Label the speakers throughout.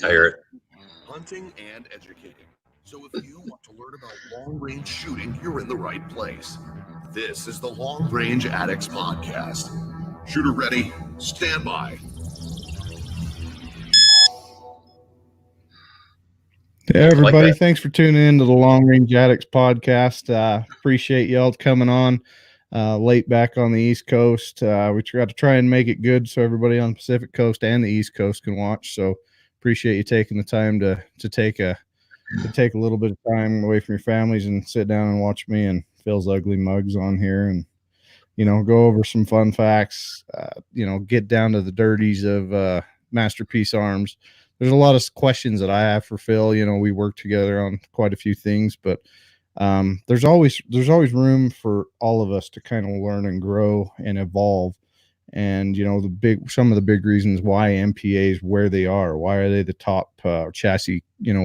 Speaker 1: I hear it.
Speaker 2: Hunting and educating. So if you want to learn about long-range shooting, you're in the right place. This is the Long Range Addicts Podcast. Shooter ready, stand by.
Speaker 3: Hey everybody, thanks for tuning in to the Long Range Addicts Podcast. Appreciate y'all coming on late back on the East Coast. We got to try and make it good so everybody on the Pacific Coast and the East Coast can watch. So appreciate you taking the time to take a little bit of time away from your families and sit down and watch me and Phil's ugly mugs on here and go over some fun facts. Get down to the dirties of Masterpiece Arms. There's a lot of questions that I have for Phil. We work together on quite a few things, but there's always room for all of us to kind of learn and grow and evolve. And some of the big reasons why MPA is where they are. Why are they the top chassis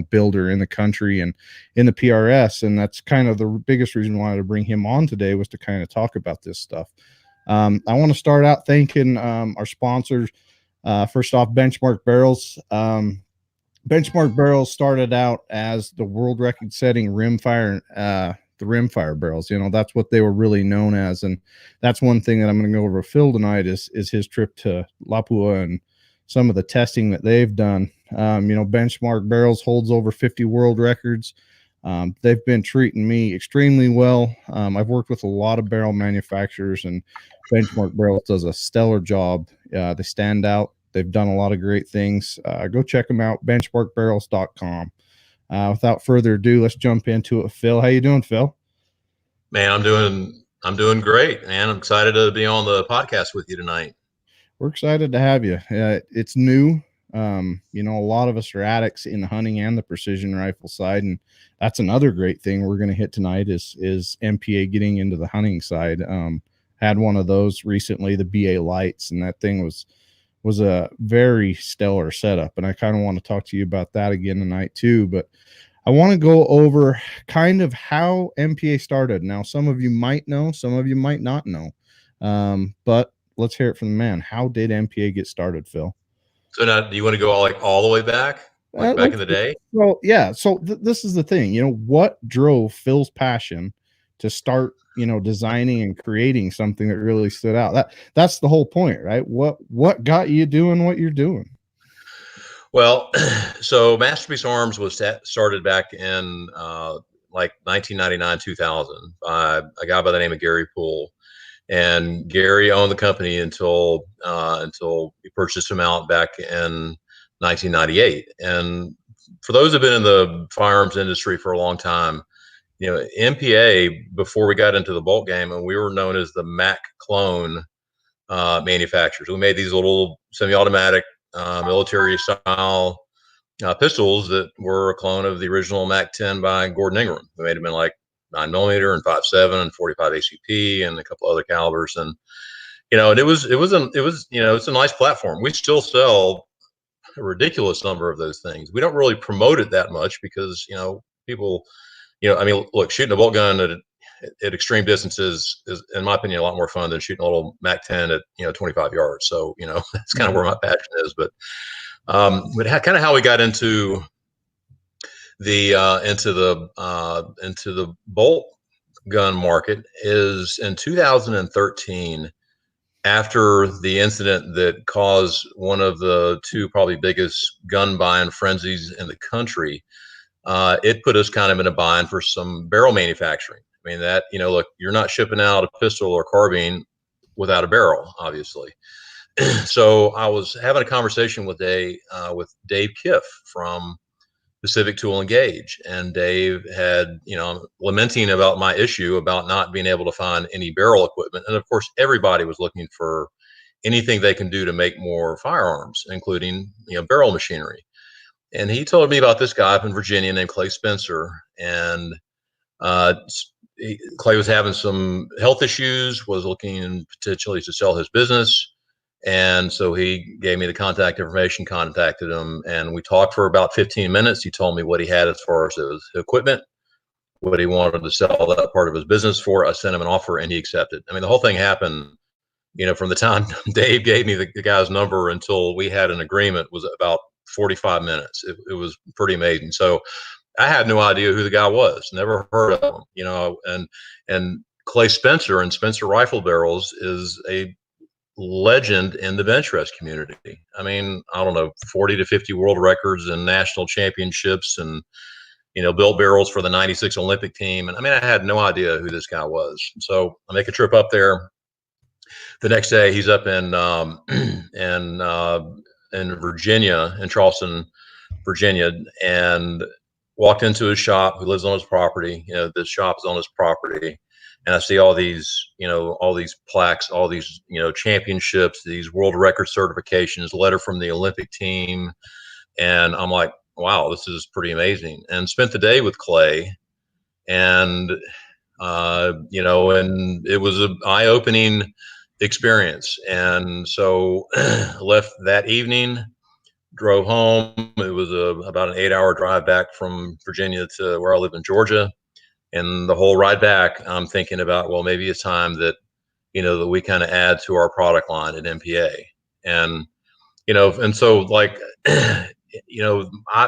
Speaker 3: builder in the country and in the PRS? And that's kind of the biggest reason why to bring him on today was to kind of talk about this stuff. I want to start out thanking our sponsors. First off, Benchmark Barrels. Benchmark Barrels started out as the world record setting rimfire, the rimfire barrels. That's what they were really known as. And that's one thing that I'm going to go over with Phil tonight is his trip to Lapua and some of the testing that they've done. Benchmark Barrels holds over 50 world records. They've been treating me extremely well. I've worked with a lot of barrel manufacturers, and Benchmark Barrels does a stellar job. They stand out. They've done a lot of great things. Go check them out, benchmarkbarrels.com. Without further ado, let's jump into it. Phil, how you doing, Phil?
Speaker 1: Man, I'm doing great, man. I'm excited to be on the podcast with you tonight.
Speaker 3: We're excited to have you. It's new. A lot of us are addicts in the hunting and the precision rifle side, and that's another great thing we're going to hit tonight is MPA getting into the hunting side. Had one of those recently, the BA lights, and that thing was a very stellar setup, and I kind of want to talk to you about that again tonight too. But I want to go over kind of how MPA started. Now, some of you might know, some of you might not know, but let's hear it from the man. How did MPA get started, Phil?
Speaker 1: So now, do you want to go all the way back, back in the day?
Speaker 3: Well, yeah. So this is the thing. What drove Phil's passion to start designing and creating something that really stood out? That's the whole point, right? What got you doing what you're doing?
Speaker 1: Well, so Masterpiece Arms was started back in 1999, 2000 by a guy by the name of Gary Poole, and Gary owned the company until we purchased him out back in 1998. And for those who've been in the firearms industry for a long time, MPA, before we got into the bolt game, and we were known as the Mac clone manufacturers. We made these little semi-automatic military style pistols that were a clone of the original Mac 10 by Gordon Ingram. We made them in like 9mm and 5.7 and 45 ACP and a couple other calibers. And and it's a nice platform. We still sell a ridiculous number of those things. We don't really promote it that much because people. Look, shooting a bolt gun at extreme distances is, in my opinion, a lot more fun than shooting a little Mac 10 at 25 yards. So that's kind of where my passion is. But kind of how we got into the bolt gun market is in 2013, after the incident that caused one of the two probably biggest gun buying frenzies in the country. It put us kind of in a bind for some barrel manufacturing. I mean, that, look, you're not shipping out a pistol or carbine without a barrel, obviously. So I was having a conversation with Dave Kiff from Pacific Tool and Gauge, and Dave had, lamenting about my issue about not being able to find any barrel equipment. And of course, everybody was looking for anything they can do to make more firearms, including, barrel machinery. And he told me about this guy up in Virginia named Clay Spencer. And Clay was having some health issues, was looking potentially to sell his business. And so he gave me the contact information, contacted him, and we talked for about 15 minutes. He told me what he had as far as his equipment, what he wanted to sell that part of his business for. I sent him an offer and he accepted. I mean, the whole thing happened, from the time Dave gave me the guy's number until we had an agreement was about 45 minutes. It was pretty amazing. So I had no idea who the guy was, never heard of him, and Clay Spencer and Spencer Rifle Barrels is a legend in the bench rest community. I mean, I don't know, 40 to 50 world records and national championships, and built barrels for the 96 Olympic team. And I mean, I had no idea who this guy was. So I make a trip up there. The next day he's up in Virginia, in Charleston, Virginia, and walked into his shop. He lives on his property. This shop is on his property. And I see all these plaques, all these, championships, these world record certifications, letter from the Olympic team. And I'm like, wow, this is pretty amazing. And spent the day with Clay, and, and it was an eye-opening experience. And so left that evening, drove home. It was about an 8-hour drive back from Virginia to where I live in Georgia. And the whole ride back, I'm thinking about, well, maybe it's time that, that we kind of add to our product line at MPA. And, and so like,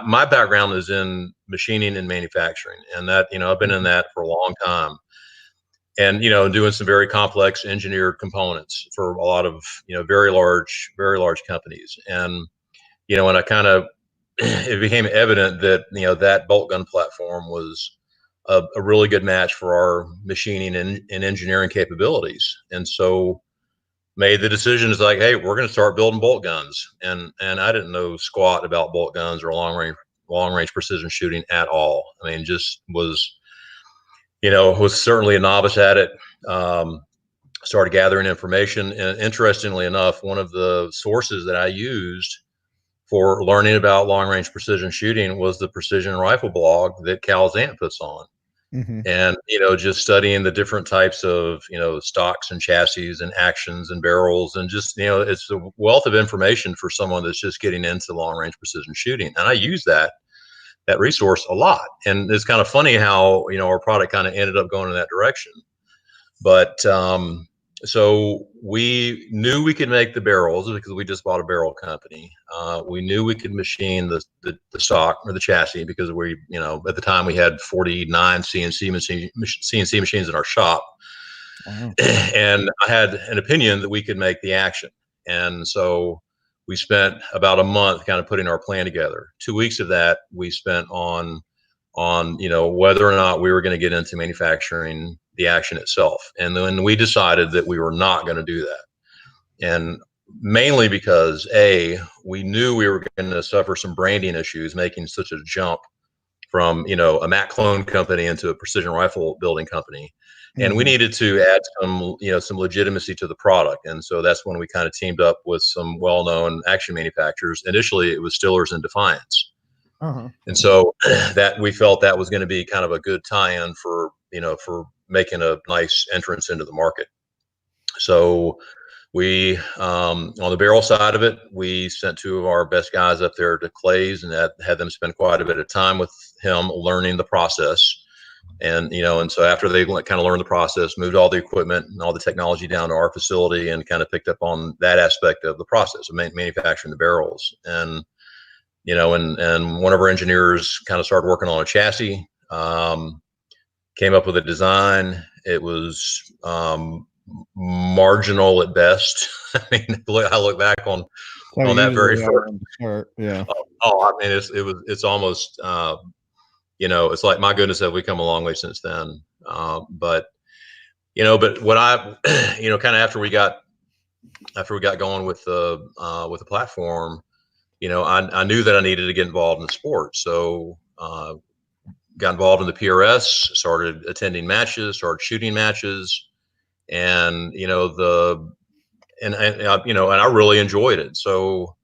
Speaker 1: my background is in machining and manufacturing, and that, I've been in that for a long time, and, doing some very complex engineered components for a lot of, very large companies. And, and I kind of, it became evident that, that bolt gun platform was a really good match for our machining and engineering capabilities. And so made the decision, is like, hey, we're going to start building bolt guns. And I didn't know squat about bolt guns or long range precision shooting at all. I mean, just was certainly a novice at it. Started gathering information. And interestingly enough, one of the sources that I used for learning about long range precision shooting was the Precision Rifle blog that Cal Zant puts on.
Speaker 3: Mm-hmm.
Speaker 1: And, just studying the different types of, stocks and chassis and actions and barrels, and just, it's a wealth of information for someone that's just getting into long range precision shooting. And I use that resource a lot. And it's kind of funny how, our product kind of ended up going in that direction. But, so we knew we could make the barrels because we just bought a barrel company. We knew we could machine the stock or the chassis because we, at the time we had 49 CNC machines in our shop.
Speaker 3: Wow.
Speaker 1: And I had an opinion that we could make the action. And so we spent about a month kind of putting our plan together. 2 weeks of that we spent on whether or not we were going to get into manufacturing the action itself. And then we decided that we were not going to do that. And mainly because we knew we were going to suffer some branding issues making such a jump from, a Mac clone company into a precision rifle building company. Mm-hmm. And we needed to add some legitimacy to the product. And so that's when we kind of teamed up with some well-known action manufacturers. Initially, it was Stillers and Defiance.
Speaker 3: Uh-huh.
Speaker 1: And so that we felt that was going to be kind of a good tie-in for making a nice entrance into the market. So we, on the barrel side of it, we sent 2 of our best guys up there to Clay's and had them spend quite a bit of time with him learning the process. And, and so after they kind of learned the process, moved all the equipment and all the technology down to our facility and kind of picked up on that aspect of the process of manufacturing the barrels. And, and one of our engineers kind of started working on a chassis, came up with a design. It was marginal at best. I mean, I look back on that very first.
Speaker 3: Yeah.
Speaker 1: I mean, it's almost it's like, my goodness, have we come a long way since then. But what I kind of after we got going with the platform, I knew that I needed to get involved in the sport. So got involved in the PRS, started attending matches, started shooting matches, and and I really enjoyed it. So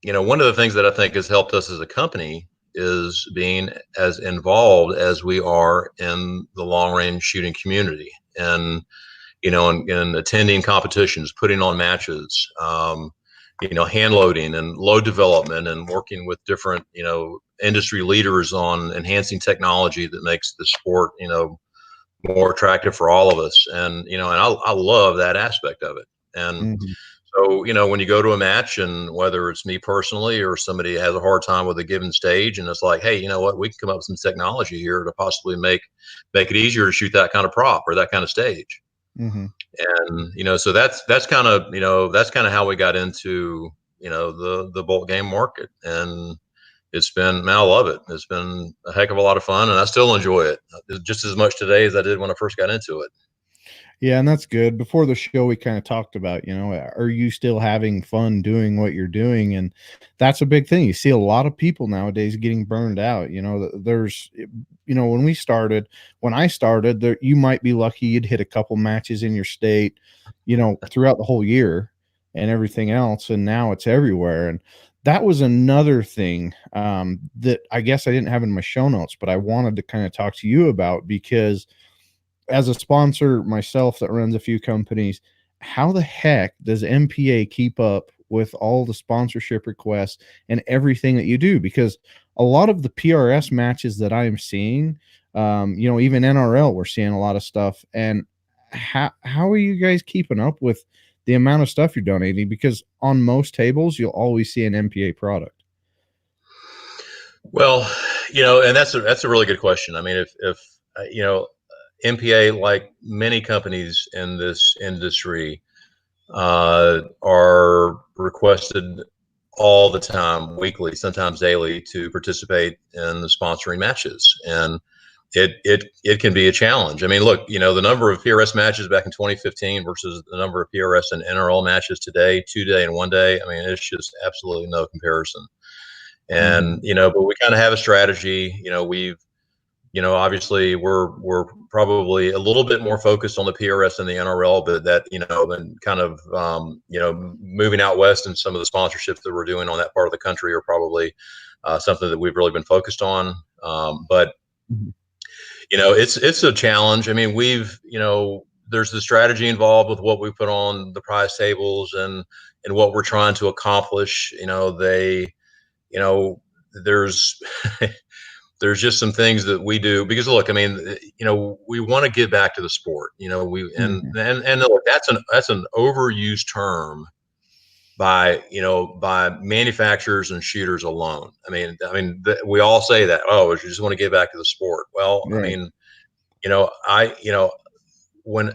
Speaker 1: one of the things that I think has helped us as a company is being as involved as we are in the long range shooting community, and and attending competitions, putting on matches, hand loading and load development, and working with different industry leaders on enhancing technology that makes the sport more attractive for all of us. And and I love that aspect of it. And So, when you go to a match, and whether it's me personally or somebody has a hard time with a given stage, and it's like, hey, you know what, we can come up with some technology here to possibly make it easier to shoot that kind of prop or that kind of stage.
Speaker 3: Mm-hmm.
Speaker 1: And so that's kind of how we got into the bolt game market. And it's been, man, I love it. It's been a heck of a lot of fun, and I still enjoy it just as much today as I did when I first got into it.
Speaker 3: Yeah, and that's good. Before the show, we kind of talked about, are you still having fun doing what you're doing? And that's a big thing. You see a lot of people nowadays getting burned out. There's, when I started, there, you might be lucky you'd hit a couple matches in your state, throughout the whole year and everything else. And now it's everywhere. And that was another thing that I guess I didn't have in my show notes, but I wanted to kind of talk to you about, because as a sponsor myself that runs a few companies, how the heck does MPA keep up with all the sponsorship requests and everything that you do? Because a lot of the PRS matches that I'm seeing, even NRL, we're seeing a lot of stuff. And how are you guys keeping up with the amount of stuff you're donating? Because on most tables, you'll always see an MPA product.
Speaker 1: Well, and that's a really good question. I mean, if MPA, like many companies in this industry, are requested all the time, weekly, sometimes daily, to participate in the sponsoring matches. And it can be a challenge. I mean, look, the number of PRS matches back in 2015 versus the number of PRS and NRL matches today, 2-day and 1-day. I mean, it's just absolutely no comparison. And, but we kind of have a strategy. Obviously we're probably a little bit more focused on the PRS and the NRL, but that, and kind of, moving out west, and some of the sponsorships that we're doing on that part of the country are probably something that we've really been focused on. But, it's a challenge. I mean, there's the strategy involved with what we put on the prize tables and what we're trying to accomplish. There's there's just some things that we do, because look, I mean, we want to give back to the sport, and look, that's an overused term by manufacturers and shooters alone. I mean, we all say that, oh, you just want to give back to the sport. Well, right. I mean, when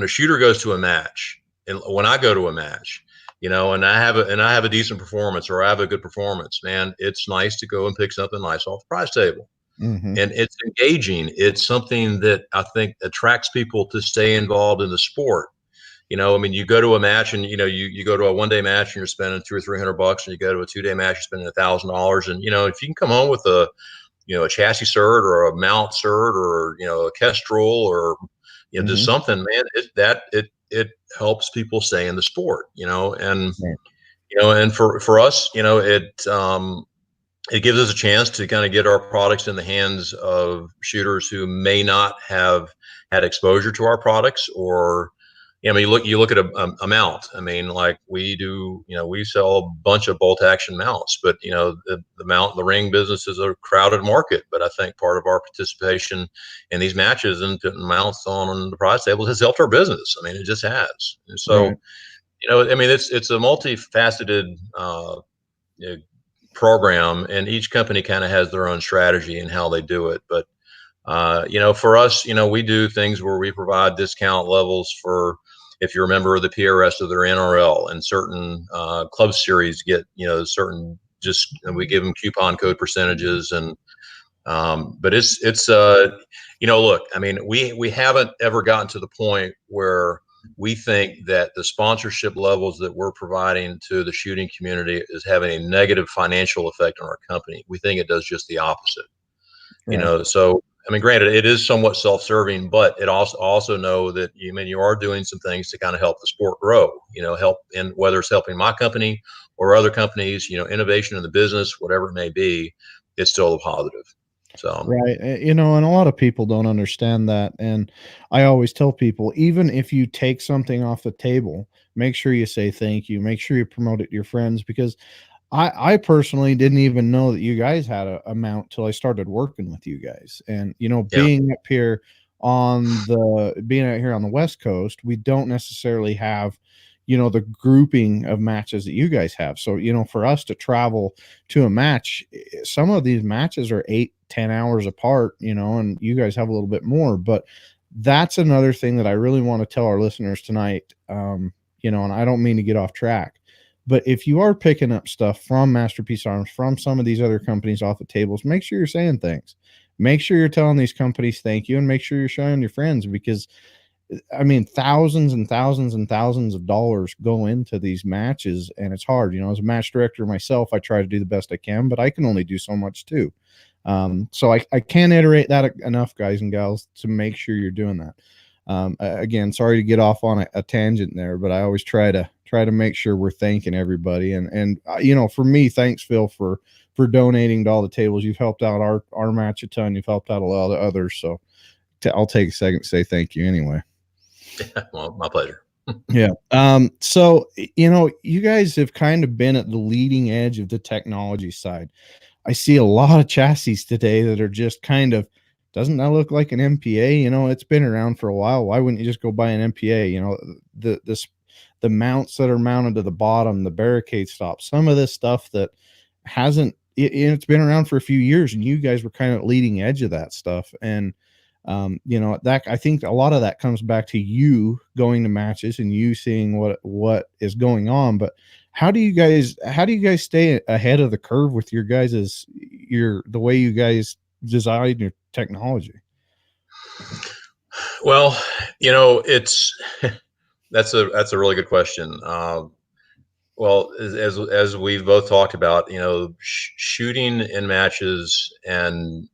Speaker 1: a shooter goes to a match, and when I go to a match, and I have a decent performance, or I have a good performance, man, it's nice to go and pick something nice off the prize table. And it's engaging. It's something that I think attracts people to stay involved in the sport. I mean, you go to a match, and you go to a 1-day match, and you're spending $200 or $300, and you go to a 2-day match, you're spending $1,000. And if you can come home with a chassis cert, or a mount cert, or a Kestrel, or just something, man, it helps people stay in the sport, and and for us, it gives us a chance to kind of get our products in the hands of shooters who may not have had exposure to our products. Or I mean, you look at a mount. I mean, like we do, we sell a bunch of bolt action mounts, but the mount and the ring business is a crowded market. But I think part of our participation in these matches and putting mounts on the prize tables has helped our business. I mean, it just has. And so, right. I mean, it's a multifaceted program, and each company kind of has their own strategy and how they do it. But for us, we do things where we provide discount levels for, if you're a member of the PRS or their NRL, and certain club series get certain, just we give them coupon code percentages. And but it's look, I mean, we haven't ever gotten to the point where we think that the sponsorship levels that we're providing to the shooting community is having a negative financial effect on our company. We think it does just the opposite. Right. So I mean, granted, it is somewhat self-serving, but it also know that you are doing some things to kind of help the sport grow. Help, and whether it's helping my company or other companies, innovation in the business, whatever it may be, it's still a positive. So
Speaker 3: right, and a lot of people don't understand that. And I always tell people, even if you take something off the table, make sure you say thank you. Make sure you promote it to your friends, because I personally didn't even know that you guys had a mount till I started working with you guys. And being out here on the West Coast, we don't necessarily have the grouping of matches that you guys have. So, for us to travel to a match, some of these matches are 8-10 hours apart, and you guys have a little bit more, but that's another thing that I really want to tell our listeners tonight. And I don't mean to get off track, but if you are picking up stuff from Masterpiece Arms, from some of these other companies off the tables, make sure you're saying things. Make sure you're telling these companies thank you, and make sure you're showing your friends, because I mean, thousands and thousands and thousands of dollars go into these matches, and it's hard. As a match director myself, I try to do the best I can, but I can only do so much too. So I can't iterate that enough, guys and gals, to make sure you're doing that. Again, sorry to get off on a tangent there, but I always try to make sure we're thanking everybody. And for me, thanks, Phil, for donating to all the tables. You've helped out our match a ton. You've helped out a lot of others. So I'll take a second to say thank you anyway.
Speaker 1: Well, my pleasure.
Speaker 3: Yeah. So, you guys have kind of been at the leading edge of the technology side. I see a lot of chassis today that are just kind of, doesn't that look like an MPA? It's been around for a while. Why wouldn't you just go buy an MPA? The mounts that are mounted to the bottom, the barricade stops, some of this stuff that it's been around for a few years, and you guys were kind of leading edge of that stuff. And that I think a lot of that comes back to you going to matches and you seeing what is going on. But how do you guys stay ahead of the curve with your guys's the way you guys design your technology?
Speaker 1: Well, it's that's a really good question. Well, as we've both talked about, shooting in matches and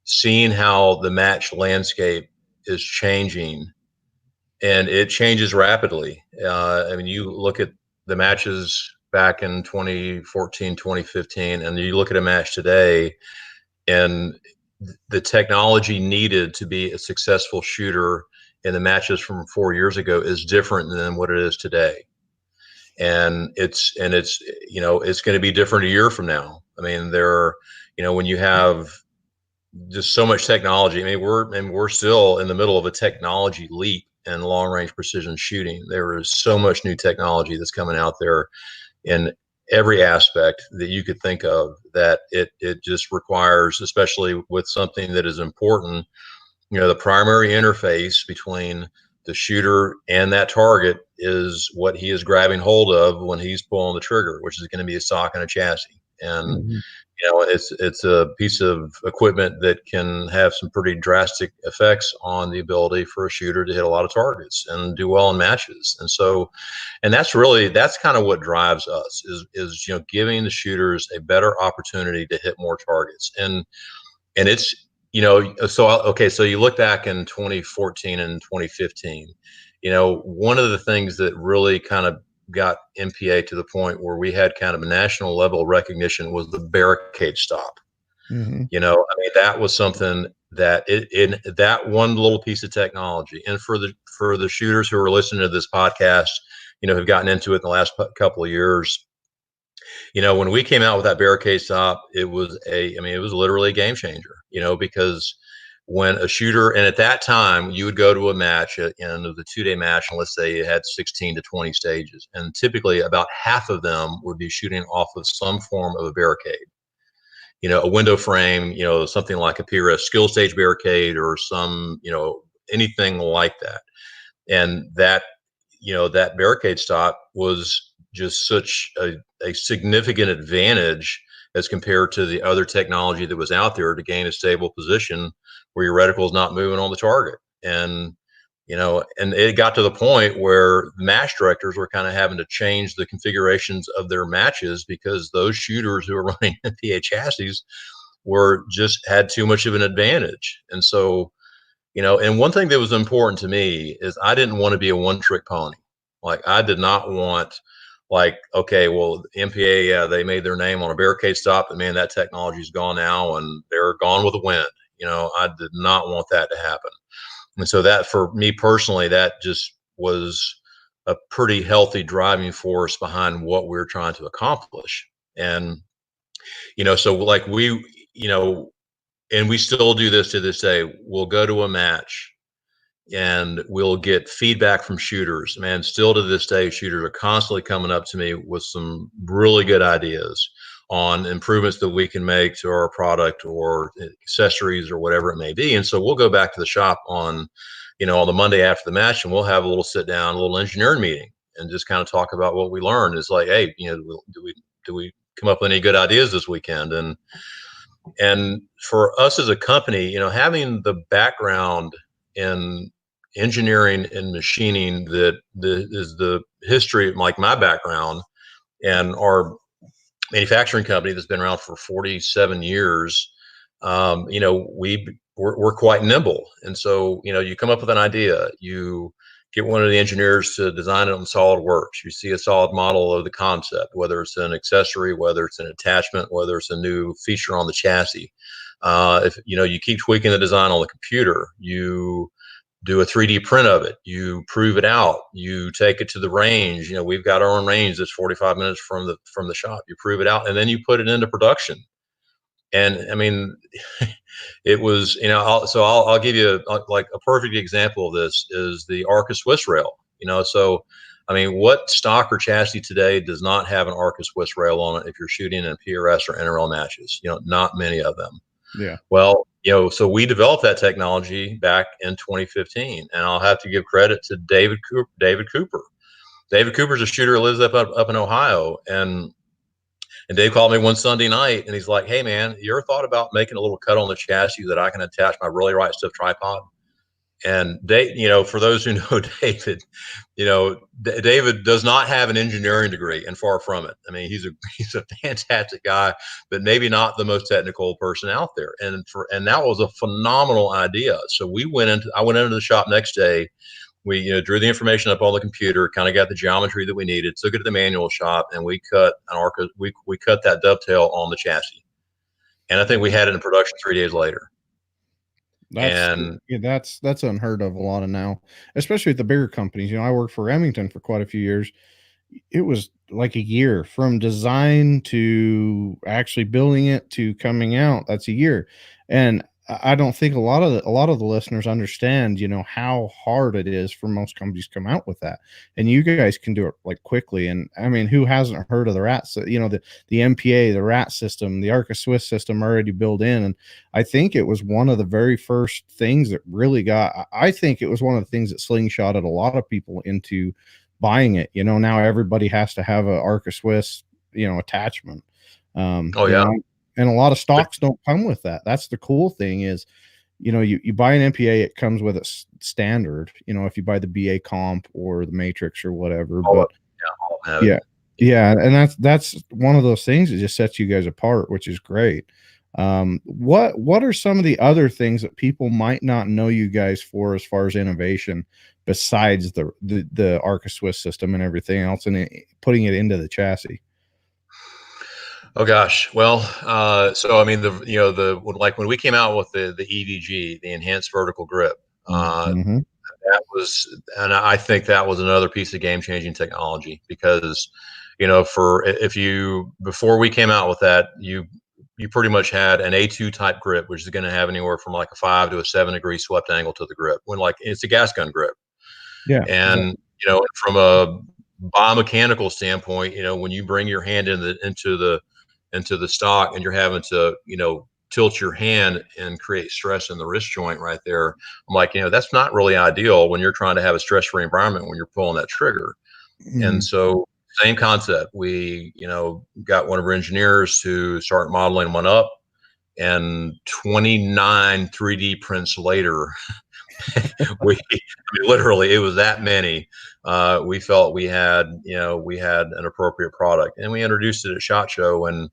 Speaker 1: seeing how the match landscape is changing, and it changes rapidly. I mean, you look at the matches back in 2014, 2015, and you look at a match today, and the technology needed to be a successful shooter in the matches from 4 years ago is different than what it is today. And it's going to be different a year from now. I mean, when you have just so much technology. I mean, we're still in the middle of a technology leap in long range precision shooting. There is so much new technology that's coming out there in every aspect that you could think of, that it just requires, especially with something that is important, the primary interface between the shooter and that target is what he is grabbing hold of when he's pulling the trigger, which is going to be a stock and a chassis. And it's a piece of equipment that can have some pretty drastic effects on the ability for a shooter to hit a lot of targets and do well in matches. And that's kind of what drives us is giving the shooters a better opportunity to hit more targets. And it's, so you look back in 2014 and 2015, one of the things that really kind of got MPA to the point where we had kind of a national level recognition was the barricade stop.
Speaker 3: Mm-hmm.
Speaker 1: I mean, that was something that in that one little piece of technology. And for the shooters who are listening to this podcast, who've gotten into it in the last couple of years, when we came out with that barricade stop, it was literally a game changer, because when a shooter, and at that time you would go to a match in the 2-day match, and let's say it had 16 to 20 stages, and typically about half of them would be shooting off of some form of a barricade, a window frame, something like a PRS skill stage barricade or some, anything like that. And that, that barricade stop was just such a significant advantage as compared to the other technology that was out there to gain a stable position where your reticle is not moving on the target. And, and it got to the point where match directors were kind of having to change the configurations of their matches because those shooters who were running MPA chassis had too much of an advantage. And so, and one thing that was important to me is I didn't want to be a one-trick pony. Like, I did not want, okay, well, MPA, yeah, they made their name on a barricade stop, but man, that technology's gone now and they're gone with the wind. I did not want that to happen. And so that, for me personally, that just was a pretty healthy driving force behind what we're trying to accomplish. And, so like and we still do this to this day. We'll go to a match, and we'll get feedback from shooters. Man, still to this day, shooters are constantly coming up to me with some really good ideas on improvements that we can make to our product or accessories or whatever it may be. And so we'll go back to the shop on, on the Monday after the match, and we'll have a little sit down, a little engineering meeting, and just kind of talk about what we learned. It's like, hey, do we come up with any good ideas this weekend? And for us as a company, having the background in engineering and machining that is the history, like my background, and our manufacturing company that's been around for 47 years, we're quite nimble. And so, you come up with an idea, you get one of the engineers to design it on SolidWorks. You see a solid model of the concept, whether it's an accessory, whether it's an attachment, whether it's a new feature on the chassis. If you keep tweaking the design on the computer, you do a 3D print of it, you prove it out, you take it to the range. We've got our own range that's 45 minutes from the shop. You prove it out, and then you put it into production. And I mean, it was, I'll give you like a perfect example of this is the Arca Swiss rail. So I mean, what stock or chassis today does not have an Arca Swiss rail on it if you're shooting in PRS or NRL matches? Not many of them.
Speaker 3: Yeah.
Speaker 1: Well, so we developed that technology back in 2015, and I'll have to give credit to David Cooper. David Cooper's a shooter who lives up in Ohio, and Dave called me one Sunday night, and he's like, "Hey, man, you ever thought about making a little cut on the chassis that I can attach my really right stiff tripod?" And Dave, for those who know David, David does not have an engineering degree, and far from it. I mean, he's a fantastic guy, but maybe not the most technical person out there. And that was a phenomenal idea. So I went into the shop next day. We drew the information up on the computer, kind of got the geometry that we needed, took it to the manual shop, and we cut an Arca. We cut that dovetail on the chassis, and I think we had it in production 3 days later.
Speaker 3: That's unheard of a lot of now, especially with the bigger companies. I worked for Remington for quite a few years. It was like a year from design to actually building it to coming out. That's a year. And I don't think a lot of the listeners understand, how hard it is for most companies to come out with that. And you guys can do it like quickly. And I mean, who hasn't heard of the RAT, the MPA, the RAT system, the Arca Swiss system already built in. And I think it was one of the very first things that really I think it was one of the things that slingshotted a lot of people into buying it. Now everybody has to have a Arca Swiss, attachment.
Speaker 1: Oh yeah.
Speaker 3: And a lot of stocks don't come with that. That's the cool thing is, you buy an MPA, it comes with a standard, if you buy the BA comp or the matrix or whatever. Yeah. And that's one of those things that just sets you guys apart, which is great. What are some of the other things that people might not know you guys for as far as innovation besides the Arca Swiss system and everything else and putting it into the chassis?
Speaker 1: Oh gosh. Well, so I mean, like when we came out with the EVG, the enhanced vertical grip, that was, and I think that was another piece of game-changing technology because, before we came out with that, you pretty much had an A2 type grip, which is going to have anywhere from like a 5 to a 7 degree swept angle to the grip when like it's a gas gun grip.
Speaker 3: Yeah.
Speaker 1: And, from a biomechanical standpoint, when you bring your hand into the stock and you're having to, tilt your hand and create stress in the wrist joint right there. I'm like, that's not really ideal when you're trying to have a stress-free environment when you're pulling that trigger. And so same concept. We, got one of our engineers to start modeling one up, and 29 3D prints later, literally it was that many. We felt we had an appropriate product, and we introduced it at SHOT Show, and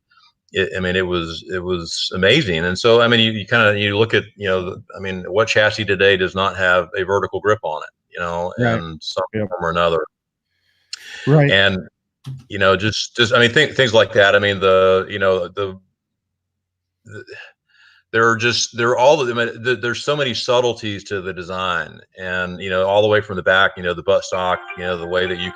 Speaker 1: it was amazing. And so, I mean, you look at, what chassis today does not have a vertical grip on it,
Speaker 3: Right.
Speaker 1: and some form or another.
Speaker 3: Right.
Speaker 1: And, things like that. I mean, there's so many subtleties to the design, and, all the way from the back, the butt stock, the way that you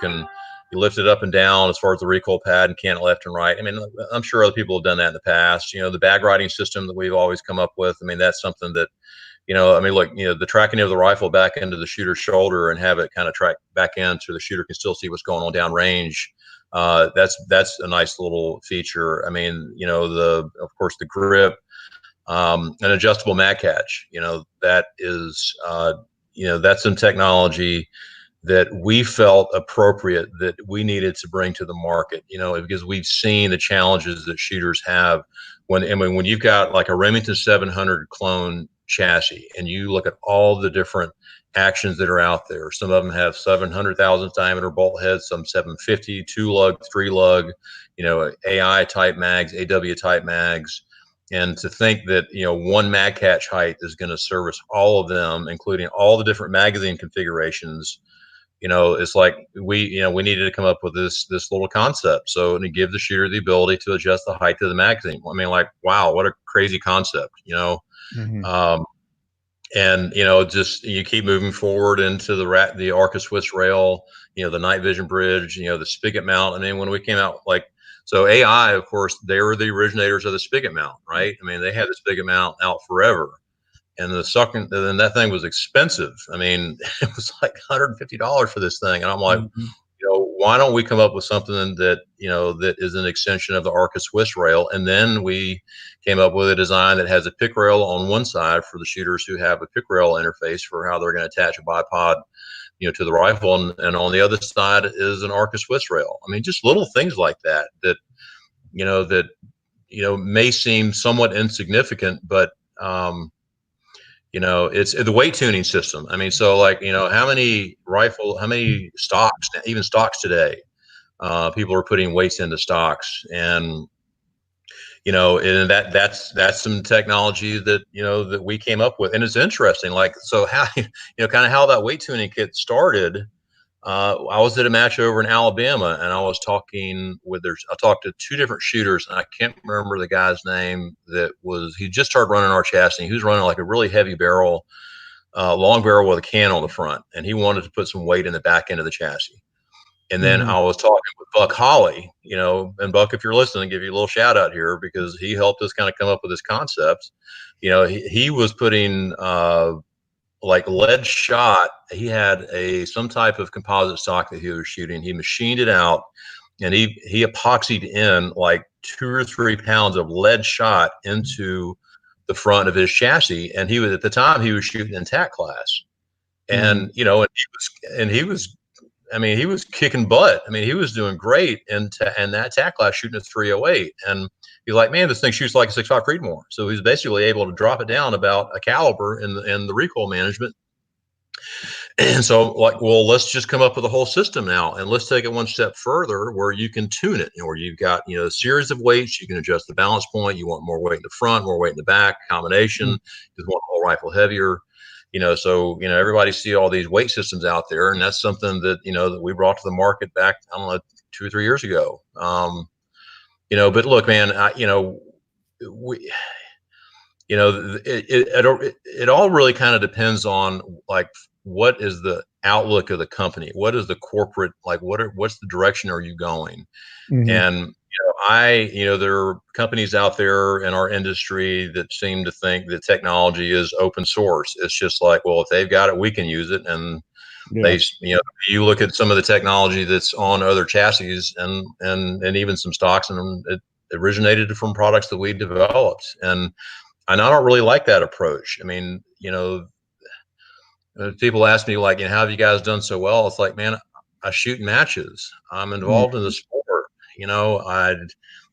Speaker 1: lift it up and down as far as the recoil pad and can it left and right. I mean, I'm sure other people have done that in the past. The bag riding system that we've always come up with. I mean, that's something that, I mean, look, the tracking of the rifle back into the shooter's shoulder and have it kind of track back in so the shooter can still see what's going on downrange. That's a nice little feature. I mean, of course the grip, an adjustable mag catch, that is, that's some technology that we felt appropriate that we needed to bring to the market, because we've seen the challenges that shooters have when you've got like a Remington 700 clone chassis and you look at all the different actions that are out there. Some of them have 700,000 diameter bolt heads, some 750, 2-lug, 3-lug, AI type mags, AW type mags. And to think that, one mag catch height is going to service all of them, including all the different magazine configurations, it's like we needed to come up with this little concept. So to give the shooter the ability to adjust the height of the magazine. I mean, like, wow, what a crazy concept,
Speaker 3: Mm-hmm.
Speaker 1: And just you keep moving forward into the Arca Swiss rail, the night vision bridge, the spigot mount. I mean, when we came out, so AI, of course, they were the originators of the spigot mount, right? I mean, they had the spigot mount out forever. And then that thing was expensive. I mean, it was like $150 for this thing. And I'm like,
Speaker 3: Mm-hmm.
Speaker 1: why don't we come up with something that, that is an extension of the Arca Swiss rail? And then we came up with a design that has a pick rail on one side for the shooters who have a pick rail interface for how they're going to attach a bipod, to the rifle. And on the other side is an Arca Swiss rail. I mean, just little things like that, may seem somewhat insignificant, but, it's the weight tuning system. I mean, so how many stocks, even stocks today, people are putting weights into stocks, and and that's some technology that that we came up with, and it's interesting. So how kind of how that weight tuning kit started. I was at a match over in Alabama, and I talked to two different shooters, and I can't remember the guy's name. He just started running our chassis. He was running like a really heavy barrel, long barrel with a can on the front, and he wanted to put some weight in the back end of the chassis. And then I was talking with Buck Holly, and Buck, if you're listening, give you a little shout out here because he helped us kind of come up with this concept. He was putting like lead shot. He had some type of composite stock that he was shooting. He machined it out, and he epoxied in like 2 or 3 pounds of lead shot into the front of his chassis. And at the time he was shooting in TAC class, and he was I mean, he was kicking butt. I mean, he was doing great and that TAC class shooting at 308. And he's like, man, this thing shoots like a 6.5 Creedmoor. So he's basically able to drop it down about a caliber in the recoil management. And so well, let's just come up with a whole system now, and let's take it one step further where you can tune it, where you've got, a series of weights. You can adjust the balance point. You want more weight in the front, more weight in the back, combination. You want the whole rifle heavier. So, everybody see all these weight systems out there, and that's something that, that we brought to the market back, I don't know, 2 or 3 years ago. But look, man, it all really kind of depends on what is the outlook of the company? What is the corporate, what's the direction are you going? And, there are companies out there in our industry that seem to think that technology is open source. It's just like, well, if they've got it, we can use it. And you look at some of the technology that's on other chassis and even some stocks, and it originated from products that we developed. And I don't really like that approach. I mean, people ask me how have you guys done so well? It's like, man, I shoot matches. I'm involved in the sport.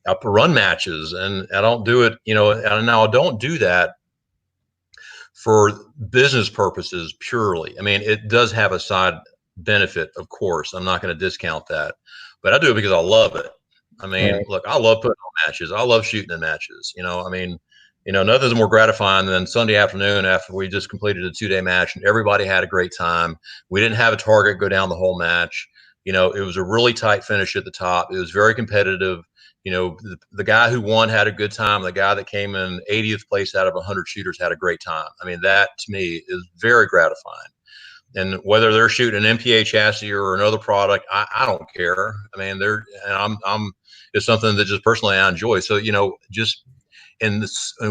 Speaker 1: I run matches, and I don't do it, and now I don't do that for business purposes purely. I mean, it does have a side benefit, of course. I'm not going to discount that, but I do it because I love it. I mean, Look, I love putting on matches. I love shooting in matches. I mean, nothing's more gratifying than Sunday afternoon after we just completed a 2-day match and everybody had a great time. We didn't have a target go down the whole match. It was a really tight finish at the top. It was very competitive. The guy who won had a good time. The guy that came in 80th place out of 100 shooters had a great time. I mean, that to me is very gratifying. And whether they're shooting an MPA chassis or another product, I don't care. I mean, it's something that just personally I enjoy. So, just and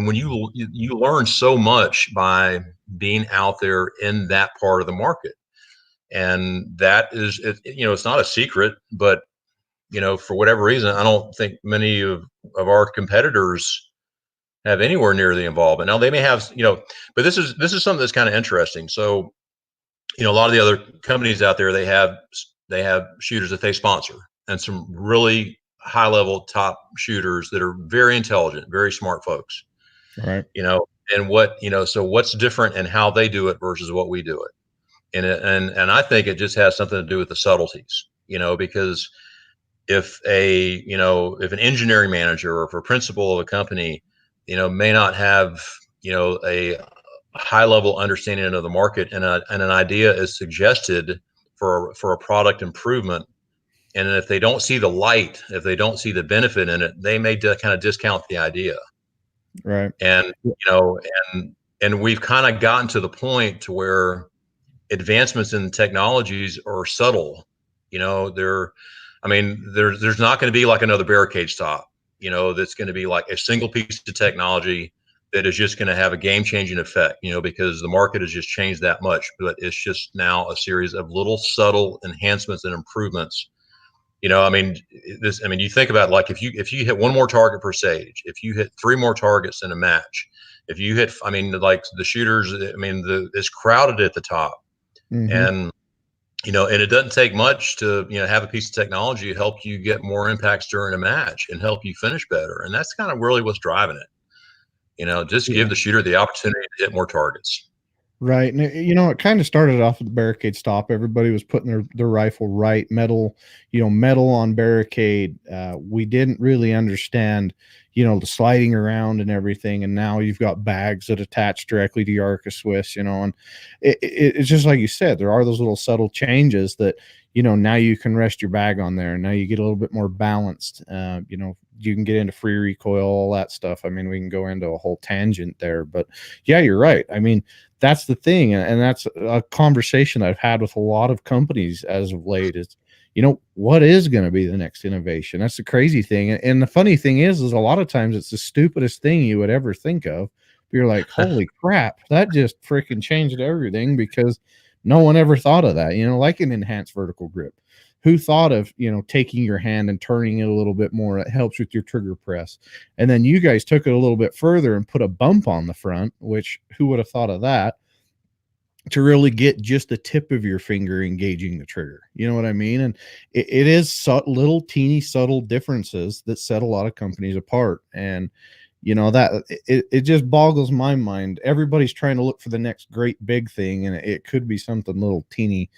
Speaker 1: when you learn so much by being out there in that part of the market, and that is, it's not a secret, but for whatever reason, I don't think many of our competitors have anywhere near the involvement. Now they may have, but this is something that's kind of interesting. So, a lot of the other companies out there, they have shooters that they sponsor, and some really high level top shooters that are very intelligent, very smart folks.
Speaker 3: Right.
Speaker 1: And so what's different in how they do it versus what we do it. And I think it just has something to do with the subtleties, because if an engineering manager or if a principal of a company, may not have, a high level understanding of the market, and an idea is suggested for a product improvement, and if they don't see the light, if they don't see the benefit in it, they may kind of discount the idea.
Speaker 3: Right.
Speaker 1: And and we've kind of gotten to the point to where advancements in technologies are subtle. There's not going to be like another barricade stop, that's going to be like a single piece of technology that is just going to have a game-changing effect, because the market has just changed that much. But it's just now a series of little subtle enhancements and improvements. You think about, like, if you hit one more target per stage, if you hit 3 more targets in a match, if you hit, like the shooters, it's crowded at the top.
Speaker 3: Mm-hmm.
Speaker 1: And and it doesn't take much to have a piece of technology help you get more impacts during a match and help you finish better. And that's kind of really what's driving it. Just give the shooter the opportunity to hit more targets.
Speaker 3: Right. And it kind of started off with the barricade stop. Everybody was putting their rifle right, metal on barricade. We didn't really understand, the sliding around and everything. And now you've got bags that attach directly to your Arca Swiss, and it's just like you said, there are those little subtle changes that, now you can rest your bag on there. And now you get a little bit more balanced. You can get into free recoil, all that stuff. We can go into a whole tangent there, but yeah, you're right. That's the thing. And that's a conversation I've had with a lot of companies as of late is, what is going to be the next innovation? That's the crazy thing. And the funny thing is a lot of times it's the stupidest thing you would ever think of. You're like, holy crap, that just freaking changed everything, because no one ever thought of that, like an enhanced vertical grip. Who thought of, taking your hand and turning it a little bit more? It helps with your trigger press. And then you guys took it a little bit further and put a bump on the front, which who would have thought of that, to really get just the tip of your finger engaging the trigger. You know what I mean? And it is little teeny subtle differences that set a lot of companies apart. And that it just boggles my mind. Everybody's trying to look for the next great big thing, and it could be something little teeny,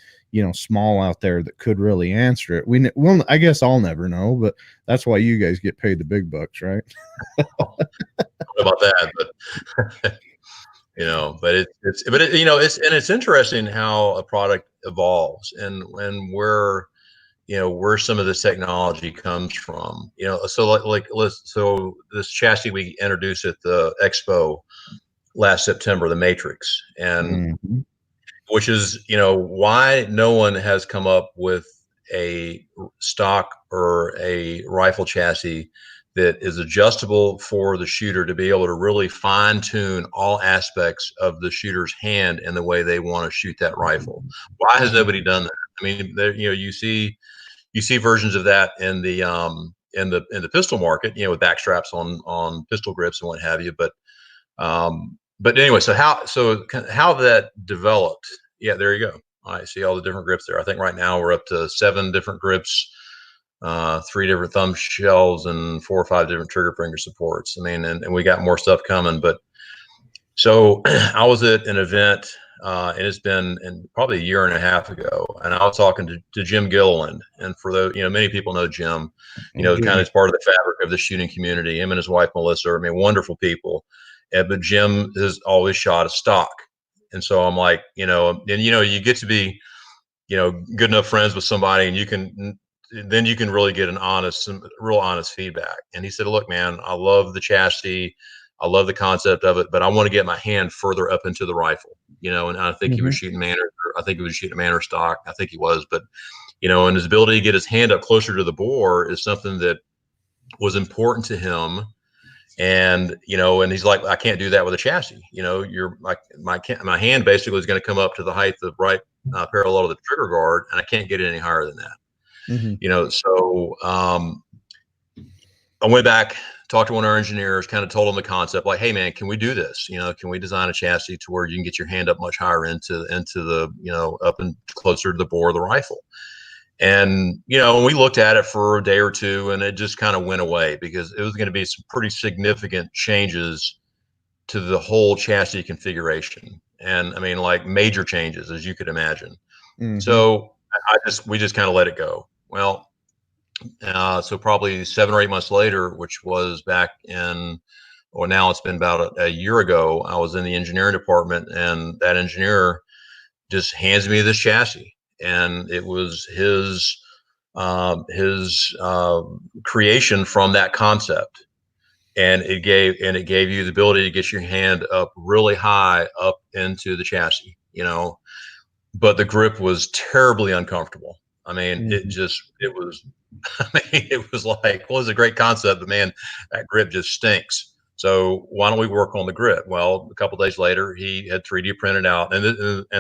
Speaker 3: small out there that could really answer it. Well, I guess I'll never know, but that's why you guys get paid the big bucks, right?
Speaker 1: I don't know about that, but it's interesting how a product evolves and where some of this technology comes from. So this chassis we introduced at the expo last September, the Matrix, and which is why no one has come up with a stock or a rifle chassis that is adjustable for the shooter to be able to really fine tune all aspects of the shooter's hand and the way they want to shoot that rifle. Why has nobody done that? There, you see versions of that in the pistol market, with back straps on pistol grips and what have you. But anyway, so how that developed? Yeah, there you go. I see all the different grips there. I think right now we're up to 7 different grips, 3 different thumb shells, and 4 or 5 different trigger finger supports. And we got more stuff coming. But so I was at an event, and it's been probably a year and a half ago, and I was talking to Jim Gilliland. And for those, many people know Jim, kind of as part of the fabric of the shooting community. Him and his wife Melissa, wonderful people. But Jim has always shot a stock, and so I'm like, you get to be, good enough friends with somebody, and you can really get some real honest feedback. And he said, look, man, I love the chassis. I love the concept of it, but I want to get my hand further up into the rifle, and I think he was shooting Manor. I think he was shooting Manor stock. I think he was, but, and his ability to get his hand up closer to the bore is something that was important to him. And, and he's like, I can't do that with a chassis. My hand basically is going to come up to the height of right parallel to the trigger guard, and I can't get it any higher than that. So I went back, talked to one of our engineers, kind of told him the concept, like, hey man, can we do this? Can we design a chassis to where you can get your hand up much higher into the, up and closer to the bore of the rifle? And, we looked at it for a day or two, and it just kind of went away because it was going to be some pretty significant changes to the whole chassis configuration. And I mean, like major changes, as you could imagine. So we just kind of let it go. Well, so probably 7 or 8 months later, which was back in, or now it's been about a year ago, I was in the engineering department, and that engineer just hands me this chassis, and it was his creation from that concept, and it gave you the ability to get your hand up really high up into the chassis, but the grip was terribly uncomfortable. I mean, it was like, well, it's a great concept, but man, that grip just stinks. So why don't we work on the grip? Well, a couple of days later, he had 3D printed out, and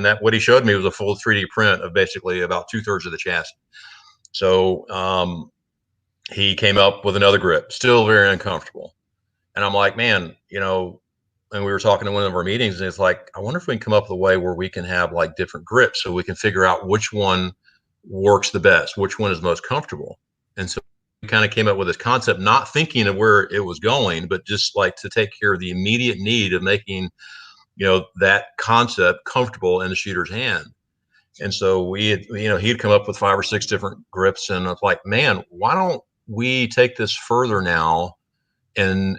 Speaker 1: that what he showed me was a full 3D print of basically about 2/3 of the chassis. So he came up with another grip, still very uncomfortable. And I'm like, man, and we were talking in one of our meetings, and it's like, I wonder if we can come up with a way where we can have like different grips so we can figure out which one works the best, which one is most comfortable. And so we kind of came up with this concept, not thinking of where it was going, but just like to take care of the immediate need of making, that concept comfortable in the shooter's hand. And so we had, he'd come up with 5 or 6 different grips, and I was like, man, why don't we take this further now and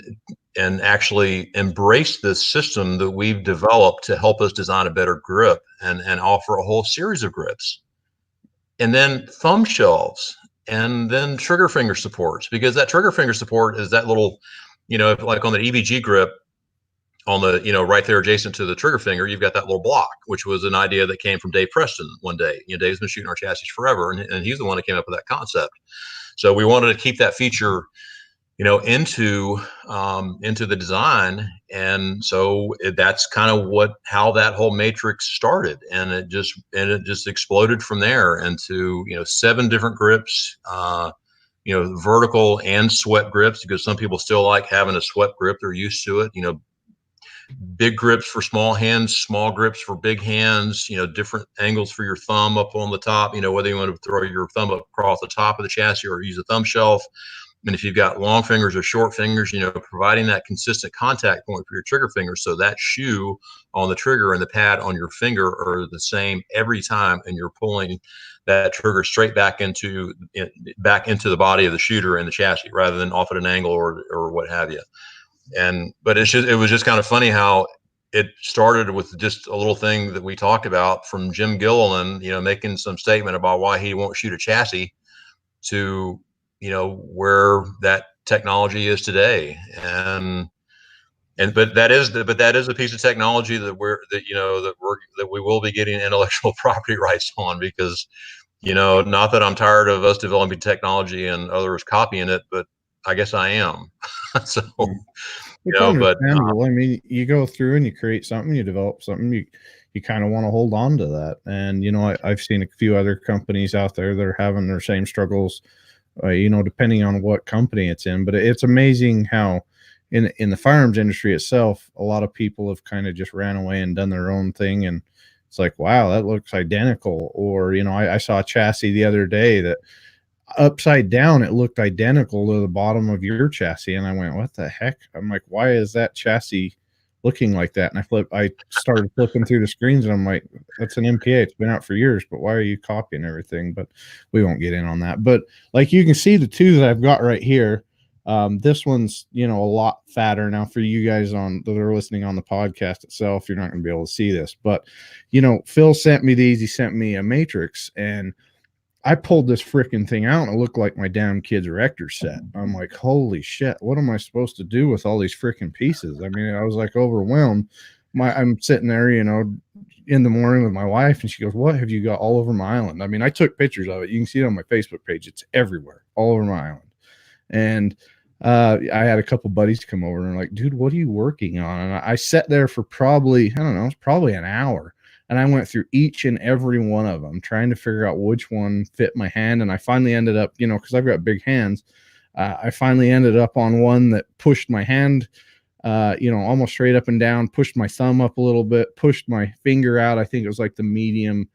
Speaker 1: actually embrace this system that we've developed to help us design a better grip and offer a whole series of grips, and then thumb shelves, and then trigger finger supports, because that trigger finger support is that little, like on the EBG grip on the, right there adjacent to the trigger finger, you've got that little block, which was an idea that came from Dave Preston one day. Dave's been shooting our chassis forever, and he's the one that came up with that concept. So we wanted to keep that feature, into the design. And so that's kind of how that whole matrix started. And it just exploded from there into, 7 different grips, vertical and swept grips, because some people still like having a swept grip. They're used to it, big grips for small hands, small grips for big hands, different angles for your thumb up on the top, whether you want to throw your thumb up across the top of the chassis or use a thumb shelf. And if you've got long fingers or short fingers, providing that consistent contact point for your trigger finger, so that shoe on the trigger and the pad on your finger are the same every time, and you're pulling that trigger straight back into the body of the shooter and the chassis, rather than off at an angle or what have you. But it was just kind of funny how it started with just a little thing that we talked about from Jim Gilliland, making some statement about why he won't shoot a chassis, to where that technology is today. But that is a piece of technology that we will be getting intellectual property rights on, because not that I'm tired of us developing technology and others copying it, but I guess I am. So
Speaker 3: understandable. I mean, you go through and you create something, you develop something, you kind of want to hold on to that. And I've seen a few other companies out there that are having their same struggles, depending on what company it's in. But it's amazing how in the firearms industry itself, a lot of people have kind of just ran away and done their own thing, and it's like, wow, that looks identical. Or I saw a chassis the other day that upside down, it looked identical to the bottom of your chassis, and I went, what the heck? I'm like, why is that chassis looking like that? And I started flipping through the screens, and I'm like, that's an MPA, it's been out for years, but why are you copying everything? But we won't get in on that. But like, you can see the 2 that I've got right here, this one's a lot fatter. Now for you guys that are listening on the podcast itself, you're not going to be able to see this, but Phil sent me these. He sent me a matrix, and I pulled this freaking thing out, and it looked like my damn kid's erector set. I'm like, holy shit, what am I supposed to do with all these freaking pieces? I mean, I was like overwhelmed. I'm sitting there, in the morning with my wife, and she goes, what have you got all over my island? I mean, I took pictures of it. You can see it on my Facebook page. It's everywhere, all over my island. And I had a couple buddies come over and like, dude, what are you working on? And I sat there for probably, I don't know, it's probably an hour. And I went through each and every one of them, trying to figure out which one fit my hand. And I finally ended up, because I've got big hands, I finally ended up on one that pushed my hand, almost straight up and down, pushed my thumb up a little bit, pushed my finger out. I think it was like the medium,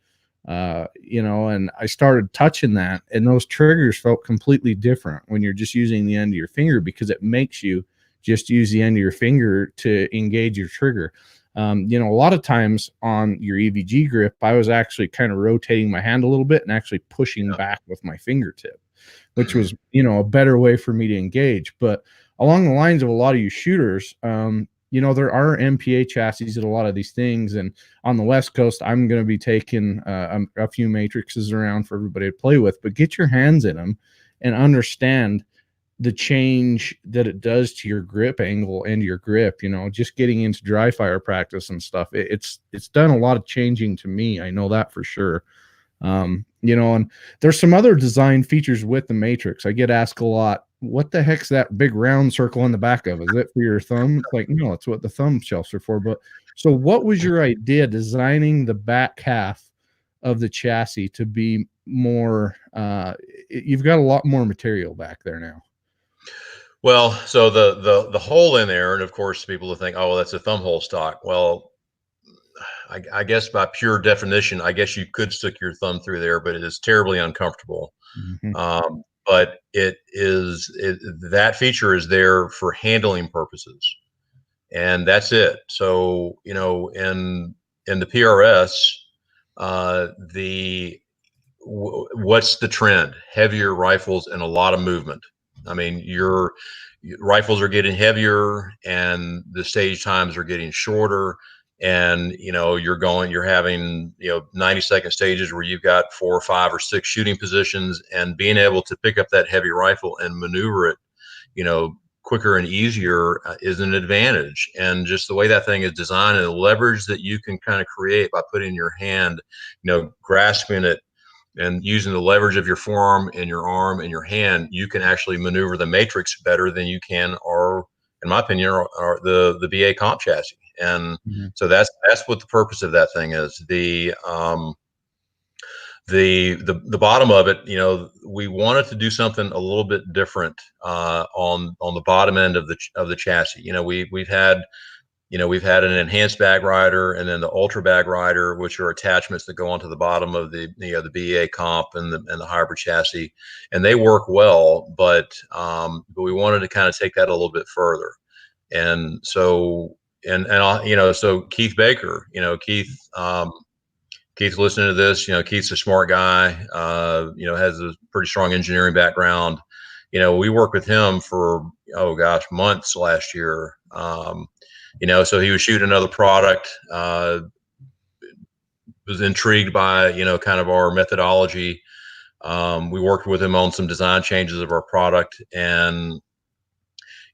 Speaker 3: and I started touching that, and those triggers felt completely different when you're just using the end of your finger, because it makes you just use the end of your finger to engage your trigger. A lot of times on your EVG grip, I was actually kind of rotating my hand a little bit and actually pushing back with my fingertip, which was, a better way for me to engage. But along the lines of a lot of you shooters, there are MPA chassis at a lot of these things. And on the West Coast, I'm going to be taking a few matrices around for everybody to play with, but get your hands in them and understand the change that it does to your grip angle and your grip. Just getting into dry fire practice and stuff, it's done a lot of changing to me. I know that for sure. And there's some other design features with the Matrix. I get asked a lot, what the heck's that big round circle in the back of? Is it for your thumb? It's like, no, it's what the thumb shelves are for. But so what was your idea designing the back half of the chassis to be more, you've got a lot more material back there now.
Speaker 1: Well, so the hole in there, and of course people will think, oh, well, that's a thumb hole stock. Well, I guess by pure definition, I guess you could stick your thumb through there, but it is terribly uncomfortable.
Speaker 3: Mm-hmm.
Speaker 1: But that feature is there for handling purposes, and that's it. So in the PRS, what's the trend? Heavier rifles and a lot of movement. I mean, your rifles are getting heavier and the stage times are getting shorter. And, you're having, 90-second stages where you've got 4 or 5 or 6 shooting positions, and being able to pick up that heavy rifle and maneuver it, quicker and easier is an advantage. And just the way that thing is designed and the leverage that you can kind of create by putting your hand, grasping it, and using the leverage of your forearm and your arm and your hand, you can actually maneuver the Matrix better than you can, or in my opinion, or the BA comp chassis. And so that's what the purpose of that thing is. The bottom of it, we wanted to do something a little bit different on the bottom end of the chassis. We've had an enhanced bag rider and then the ultra bag rider, which are attachments that go onto the bottom of the BA comp and the hybrid chassis, and they work well. But we wanted to kind of take that a little bit further, and so so Keith Baker, Keith listening to this, Keith's a smart guy, has a pretty strong engineering background. We worked with him for months last year. So he was shooting another product, was intrigued by, kind of our methodology. We worked with him on some design changes of our product, and,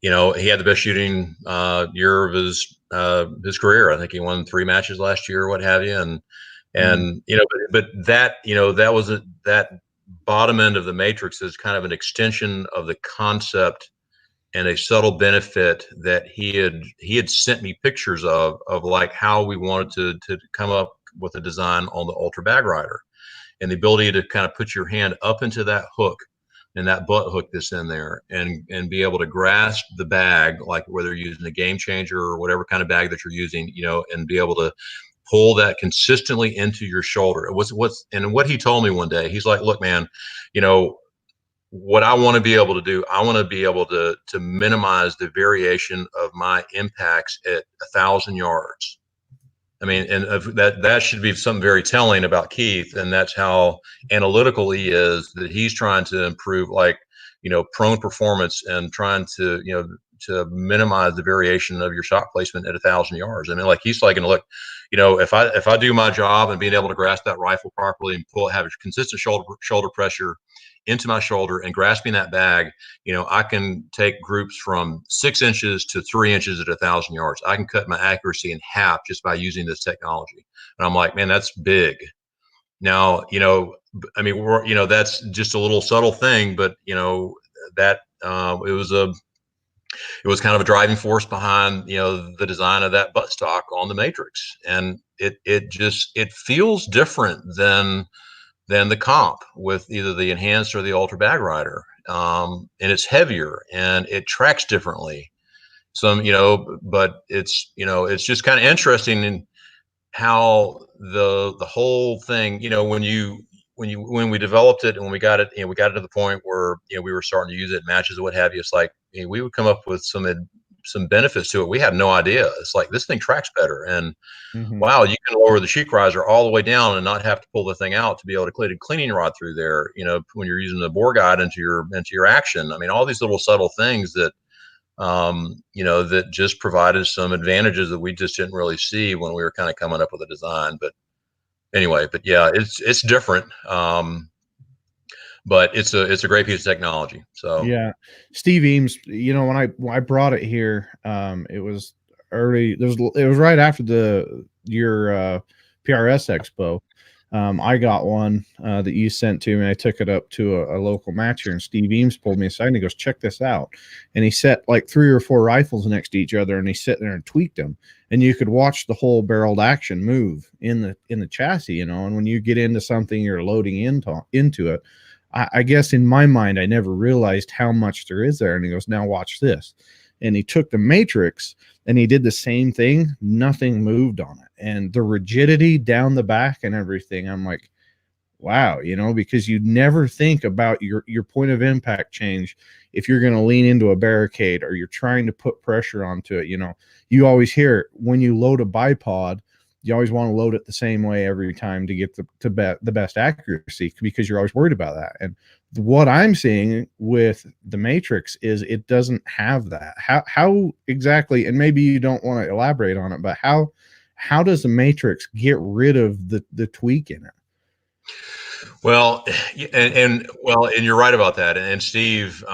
Speaker 1: he had the best shooting year of his career. I think he won 3 matches last year, or what have you. And but that, that bottom end of the Matrix is kind of an extension of the concept and a subtle benefit that he had sent me pictures of like how we wanted to come up with a design on the ultra bag rider, and the ability to kind of put your hand up into that hook and that butt hook that's in there, and be able to grasp the bag, like whether you're using a Game Changer or whatever kind of bag that you're using, and be able to pull that consistently into your shoulder. And what he told me one day, he's like, look, man, what I want to be able to do, I want to be able to minimize the variation of my impacts at 1,000 yards. I mean, and that should be something very telling about Keith, and that's how analytical he is, that he's trying to improve, like, prone performance, and trying to, to minimize the variation of your shot placement at 1,000 yards. I mean, like, he's like, look, if I do my job and being able to grasp that rifle properly and have a consistent shoulder pressure into my shoulder and grasping that bag, I can take groups from 6 inches to 3 inches at 1,000 yards. I can cut my accuracy in half just by using this technology. And I'm like, man, that's big. Now, I mean, that's just a little subtle thing, but that it was a it was kind of a driving force behind, the design of that buttstock on the Matrix. And it feels different than the comp with either the enhanced or the ultra bag rider. And it's heavier and it tracks differently. But it's just kind of interesting in how the whole thing, when we developed it and when we got it, we got it to the point where, we were starting to use it, matches and what have you. It's like, we would come up with some benefits to it. We had no idea. It's like, this thing tracks better. And wow, you can lower the sheet riser all the way down and not have to pull the thing out to be able to clean a cleaning rod through there, when you're using the bore guide into your action. I mean, all these little subtle things that, that just provided some advantages that we just didn't really see when we were kind of coming up with a design. But anyway, yeah, it's different. But it's a great piece of technology. So
Speaker 3: yeah, Steve Eames, when I brought it here, it was early. It was right after your PRS Expo. I got one that you sent to me. I took it up to a local match here, and Steve Eames pulled me aside and he goes, "Check this out." And he set like 3 or 4 rifles next to each other, and he sat there and tweaked them, and you could watch the whole barreled action move in the chassis, And when you get into something, you're loading into it. I guess in my mind, I never realized how much there is there. And he goes, "Now watch this." And he took the Matrix and he did the same thing. Nothing moved on it. And the rigidity down the back and everything, I'm like, wow, because you never think about your point of impact change if you're going to lean into a barricade or you're trying to put pressure onto it. You always hear when you load a bipod, you always want to load it the same way every time to get the best accuracy, because you're always worried about that. And what I'm seeing with the Matrix is it doesn't have that. How exactly, and maybe you don't want to elaborate on it, but how does the Matrix get rid of the tweak in it?
Speaker 1: Well, and you're right about that. And Steve,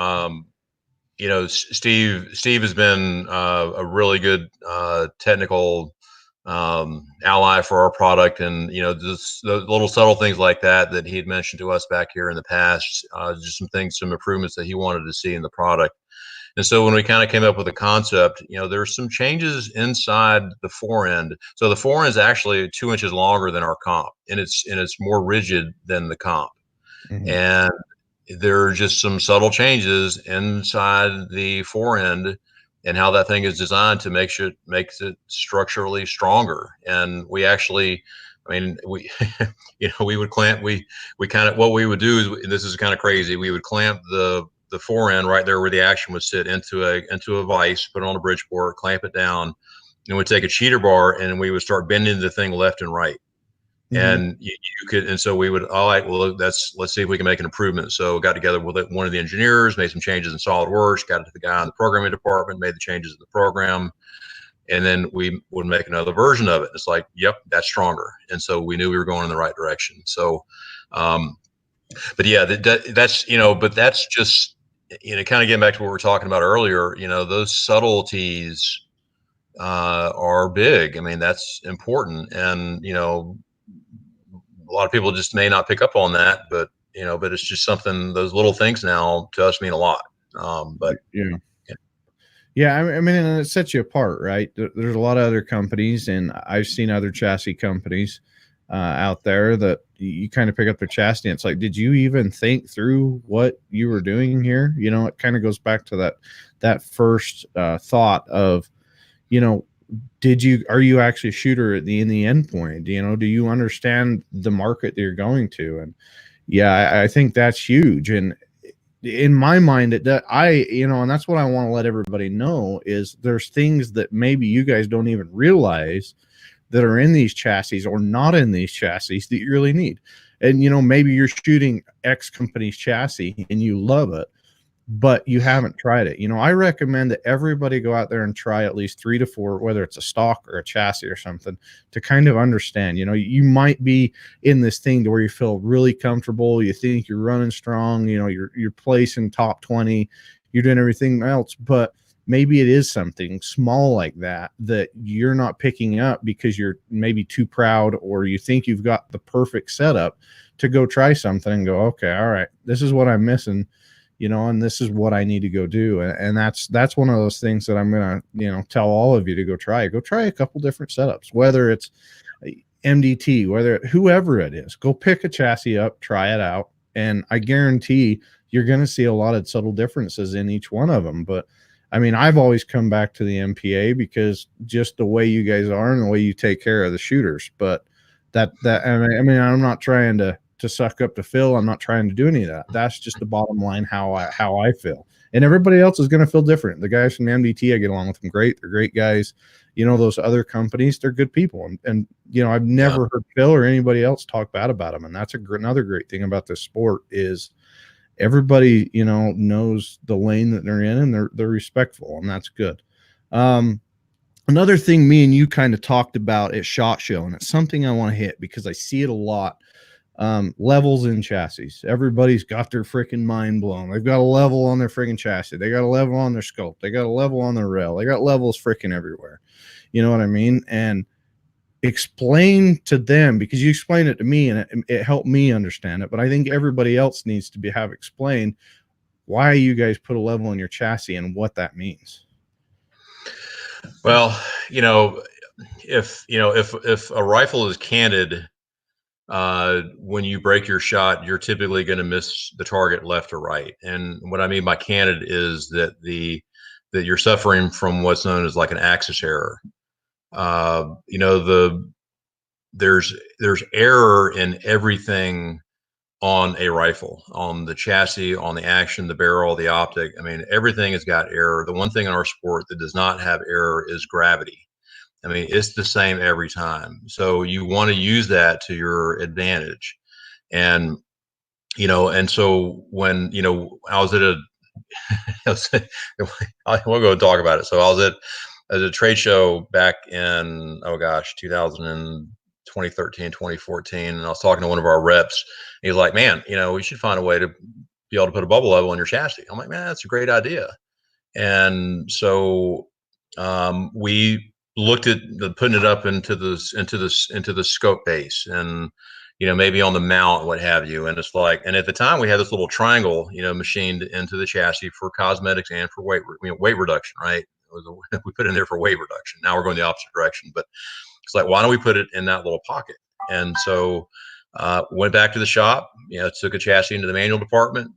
Speaker 1: Steve has been a really good technical ally for our product, and just the little subtle things like that he had mentioned to us back here in the past, just some improvements that he wanted to see in the product. And so when we kind of came up with the concept, there's some changes inside the forend. So the forend is actually 2 inches longer than our comp, and it's more rigid than the comp. And there are just some subtle changes inside the forend and how that thing is designed to makes it structurally stronger. And we actually, we would clamp, what we would do is, and this is kind of crazy, we would clamp the forend right there where the action would sit into a vise, put it on a Bridgeport, clamp it down, and we'd take a cheater bar and we would start bending the thing left and right. And you could, and so we would, all right, well, let's see if we can make an improvement. So got together with one of the engineers, made some changes in SolidWorks, got it to the guy in the programming department, made the changes in the program, and then we would make another version of it. It's like, yep, that's stronger. And so we knew we were going in the right direction. So, but yeah, that's, but that's just, kind of getting back to what we were talking about earlier, those subtleties are big. I mean, that's important. And, a lot of people just may not pick up on that, but it's just something, those little things now to us mean a lot. But
Speaker 3: yeah, I mean, and it sets you apart, right? There's a lot of other companies, and I've seen other chassis companies out there that you kind of pick up their chassis and it's like, did you even think through what you were doing here? It kind of goes back to that first thought of, are you actually a shooter in the end point? Do you understand the market that you're going to? And yeah, I think that's huge. And in my mind, and that's what I want to let everybody know is there's things that maybe you guys don't even realize that are in these chassis or not in these chassis that you really need. And, maybe you're shooting X company's chassis and you love it, but you haven't tried it. I recommend that everybody go out there and try at least 3 to 4, whether it's a stock or a chassis or something, to kind of understand. You might be in this thing to where you feel really comfortable. You think you're running strong, you're placing top 20, you're doing everything else, but maybe it is something small like that you're not picking up because you're maybe too proud, or you think you've got the perfect setup to go try something and go, okay, all right, this is what I'm missing. and this is what I need to go do. And that's one of those things that I'm going to, tell all of you to go try a couple different setups, whether it's MDT, whoever it is, go pick a chassis up, try it out. And I guarantee you're going to see a lot of subtle differences in each one of them. But I mean, I've always come back to the MPA because just the way you guys are and the way you take care of the shooters. But I mean, I'm not trying to suck up to Phil. I'm not trying to do any of that. That's just the bottom line, how I feel. And everybody else is going to feel different. The guys from MDT, I get along with them great. They're great guys. Those other companies, they're good people. And I've never heard Phil or anybody else talk bad about them. And that's another great thing about this sport is everybody, knows the lane that they're in, and they're respectful, and that's good. Another thing me and you kind of talked about at SHOT Show, and it's something I want to hit because I see it a lot. Levels in chassis. Everybody's got their freaking mind blown. They've got a level on their freaking chassis. They got a level on their scope. They got a level on their rail. They got levels freaking everywhere. You know what I mean? And explain to them, because you explained it to me and it helped me understand it. But I think everybody else needs to have explained why you guys put a level on your chassis and what that means.
Speaker 1: Well, if a rifle is canted, when you break your shot, you're typically going to miss the target left or right. And what I mean by canted is that that you're suffering from what's known as like an axis error. There's error in everything on a rifle, on the chassis, on the action, the barrel, the optic. I mean, everything has got error. The one thing in our sport that does not have error is gravity. I mean, it's the same every time. So you want to use that to your advantage. And, and so when, I was at we'll go talk about it. So I was at a trade show back in, 2013, 2014. And I was talking to one of our reps. He's like, man, we should find a way to be able to put a bubble level on your chassis. I'm like, man, that's a great idea. And so we looked at putting it up into the scope base and, maybe on the mount, what have you. And it's like, and at the time we had this little triangle, machined into the chassis for cosmetics and for weight reduction, right? We put it in there for weight reduction. Now we're going the opposite direction, but it's like, why don't we put it in that little pocket? And so went back to the shop, took a chassis into the manual department,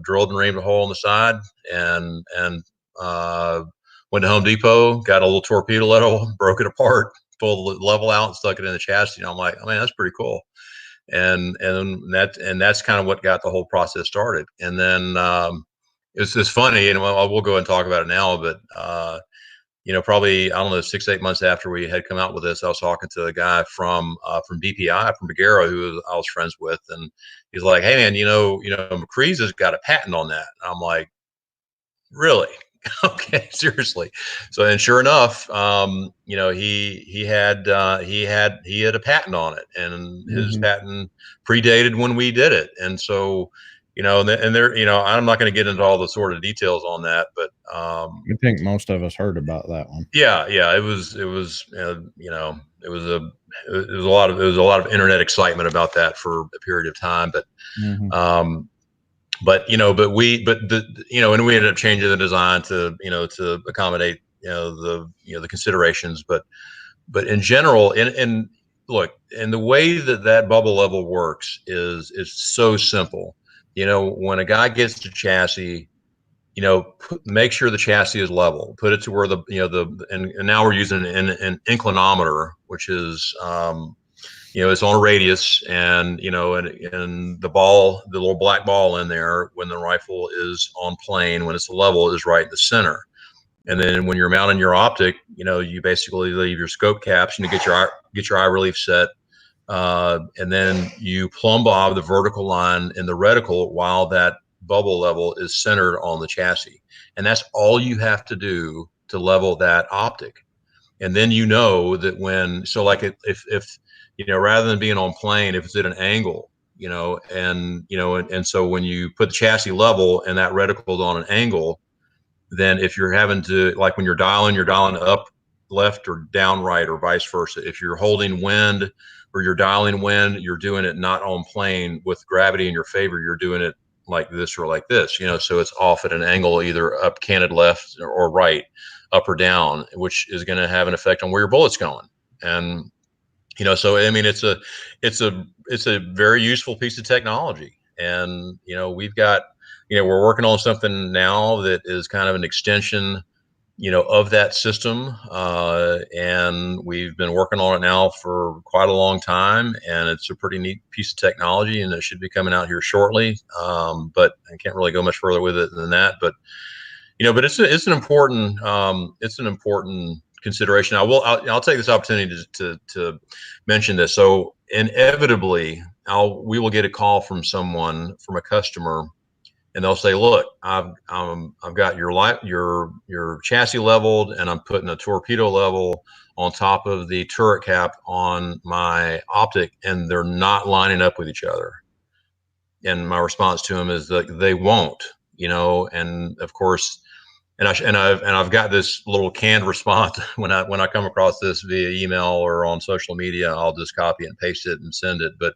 Speaker 1: drilled and reamed a hole in the side, and went to Home Depot, got a little torpedo level, broke it apart, pulled the level out and stuck it in the chassis. And I'm like, oh man, that's pretty cool. And that's kind of what got the whole process started. And then it's just funny, and we'll go and talk about it now, but probably, I don't know, 6-8 months after we had come out with this, I was talking to a guy from BPI, from Bagheera, who I was friends with, and he's like, hey man, McCree's has got a patent on that. And I'm like, really? Okay, seriously. So, and sure enough, he had a patent on it, and his patent predated when we did it. And so, and there, I'm not going to get into all the sort of details on that, but
Speaker 3: I think most of us heard about that one.
Speaker 1: Yeah, it was a lot of internet excitement about that for a period of time, but and we ended up changing the design to accommodate the considerations, but in general, and look, and the way that bubble level works is so simple. When a guy gets to chassis, make sure the chassis is level, put it to where and now we're using an inclinometer, which is it's on a radius, and and the little black ball in there, when the rifle is on plane, when it's level, is right in the center. And then when you're mounting your optic, you basically leave your scope caps and you get your eye relief set, and then you plumb bob the vertical line in the reticle while that bubble level is centered on the chassis. And that's all you have to do to level that optic. And then that if rather than being on plane, if it's at an angle, and so when you put the chassis level and that reticle's on an angle, then if you're having to, like when you're dialing up, left, or down, right, or vice versa. If you're holding wind or you're dialing wind, you're doing it not on plane with gravity in your favor. You're doing it like this or like this, so it's off at an angle, either up canted left or right, up or down, which is going to have an effect on where your bullet's going. And, so, I mean, it's a very useful piece of technology. And, we've got, we're working on something now that is kind of an extension, of that system. And we've been working on it now for quite a long time, and it's a pretty neat piece of technology, and it should be coming out here shortly. But I can't really go much further with it than that. But, but it's an important consideration. I'll take this opportunity to mention this. So inevitably, we will get a call from a customer, and they'll say, "Look, I've got your chassis leveled, and I'm putting a torpedo level on top of the turret cap on my optic, and they're not lining up with each other." And my response to them is that they won't, and of course, and I've got this little canned response when I come across this via email or on social media. I'll just copy and paste it and send it, but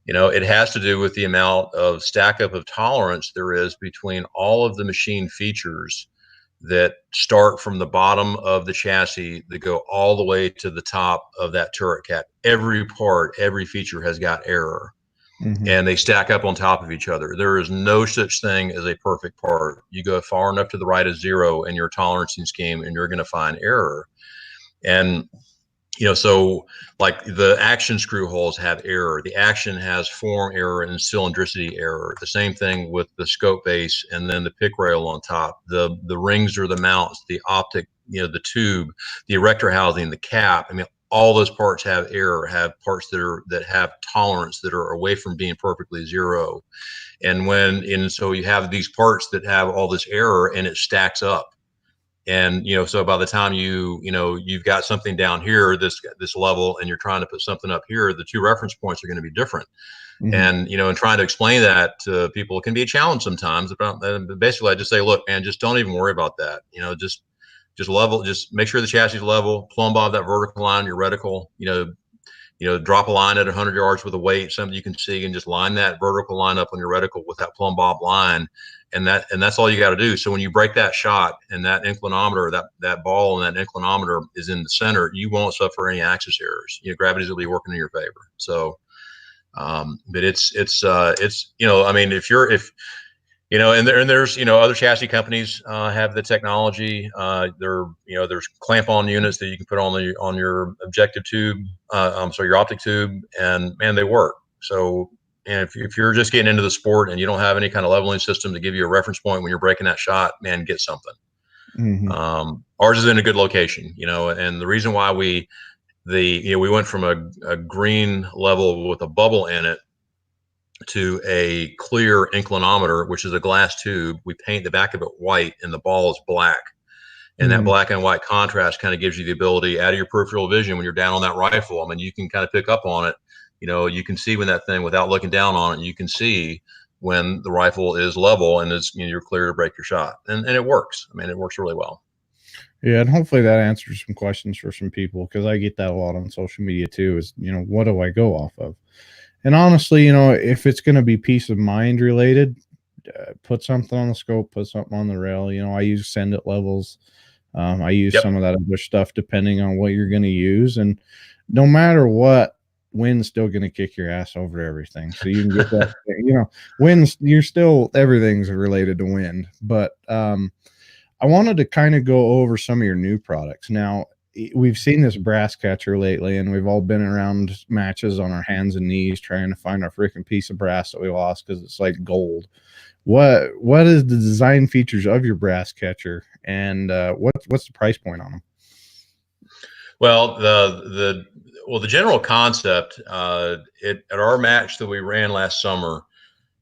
Speaker 1: it has to do with the amount of stack up of tolerance there is between all of the machine features that start from the bottom of the chassis that go all the way to the top of that turret cap. Every feature has got error, and they stack up on top of each other. There is no such thing as a perfect part. You go far enough to the right of zero in your tolerancing scheme, and you're going to find error. And so like the action screw holes have error. The action has form error and cylindricity error. The same thing with the scope base and then the pick rail on top. The rings or the mounts, the optic, the tube, the erector housing, the cap. I mean, all those parts have error, have parts that have tolerance, that are away from being perfectly zero. And so you have these parts that have all this error, and it stacks up. And, so by the time you've got something down here, this level, and you're trying to put something up here, the two reference points are going to be different. And, and trying to explain that to people can be a challenge sometimes. Basically, I just say, look, man, just don't even worry about that. Just level, just make sure the chassis is level, plumb bob that vertical line, your reticle, drop a line at 100 yards with a weight, something you can see, and just line that vertical line up on your reticle with that plumb bob line. And that's all you got to do. So when you break that shot and that inclinometer, that ball and that inclinometer is in the center, you won't suffer any axis errors. Gravity's will be working in your favor. So, but it's I mean, there's other chassis companies have the technology. There's clamp-on units that you can put on your objective tube, your optic tube, and man, they work. So, and if you're just getting into the sport and you don't have any kind of leveling system to give you a reference point when you're breaking that shot, man, get something. Ours is in a good location, and the reason why we went from a green level with a bubble in it to a clear inclinometer, which is a glass tube. We paint the back of it white, and the ball is black. And that black and white contrast kind of gives you the ability, out of your peripheral vision, when you're down on that rifle, I mean, you can kind of pick up on it. You can see when that thing, without looking down on it, you can see when the rifle is level and you're clear to break your shot. And it works. I mean, it works really well.
Speaker 3: Yeah, and hopefully that answers some questions for some people, because I get that a lot on social media too, is, what do I go off of? And honestly, if it's going to be peace of mind related, put something on the scope, put something on the rail. I use send it levels. I use some of that other stuff depending on what you're going to use. And no matter what, wind's still going to kick your ass over everything. So you can get that, winds, everything's related to wind. But I wanted to kind of go over some of your new products. Now, we've seen this brass catcher lately, and we've all been around matches on our hands and knees trying to find our freaking piece of brass that we lost because it's like gold. What is the design features of your brass catcher, and what's the price point on them?
Speaker 1: Well, the general concept at our match that we ran last summer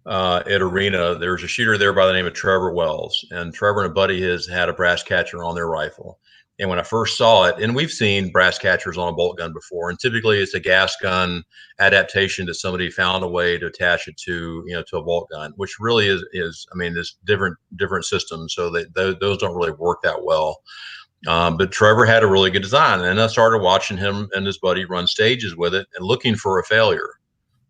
Speaker 1: at Arena, there was a shooter there by the name of Trevor Wells, and Trevor and a buddy his had a brass catcher on their rifle. And when I first saw it, and we've seen brass catchers on a bolt gun before, and typically it's a gas gun adaptation that somebody found a way to attach it to, to a bolt gun, which really is I mean, there's different systems, so those don't really work that well. But Trevor had a really good design, and I started watching him and his buddy run stages with it and looking for a failure.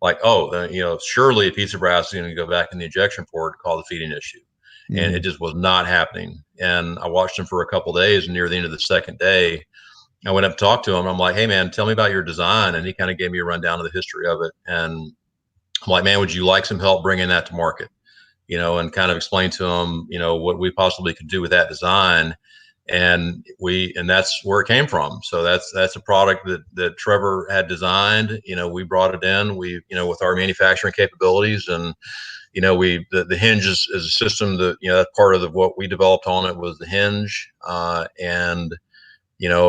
Speaker 1: like, oh, then, surely a piece of brass is going to go back in the ejection port, call the feeding issue. And it just was not happening. And I watched him for a couple of days, and near the end of the second day, I went up to talk to him. I'm like, hey man, tell me about your design. And he kind of gave me a rundown of the history of it. And I'm like, man, would you like some help bringing that to market? And kind of explain to him, what we possibly could do with that design. And that's where it came from. So that's a product that Trevor had designed. We brought it in, with our manufacturing capabilities, and the hinge is a system that, that's part of what we developed on it was the hinge. And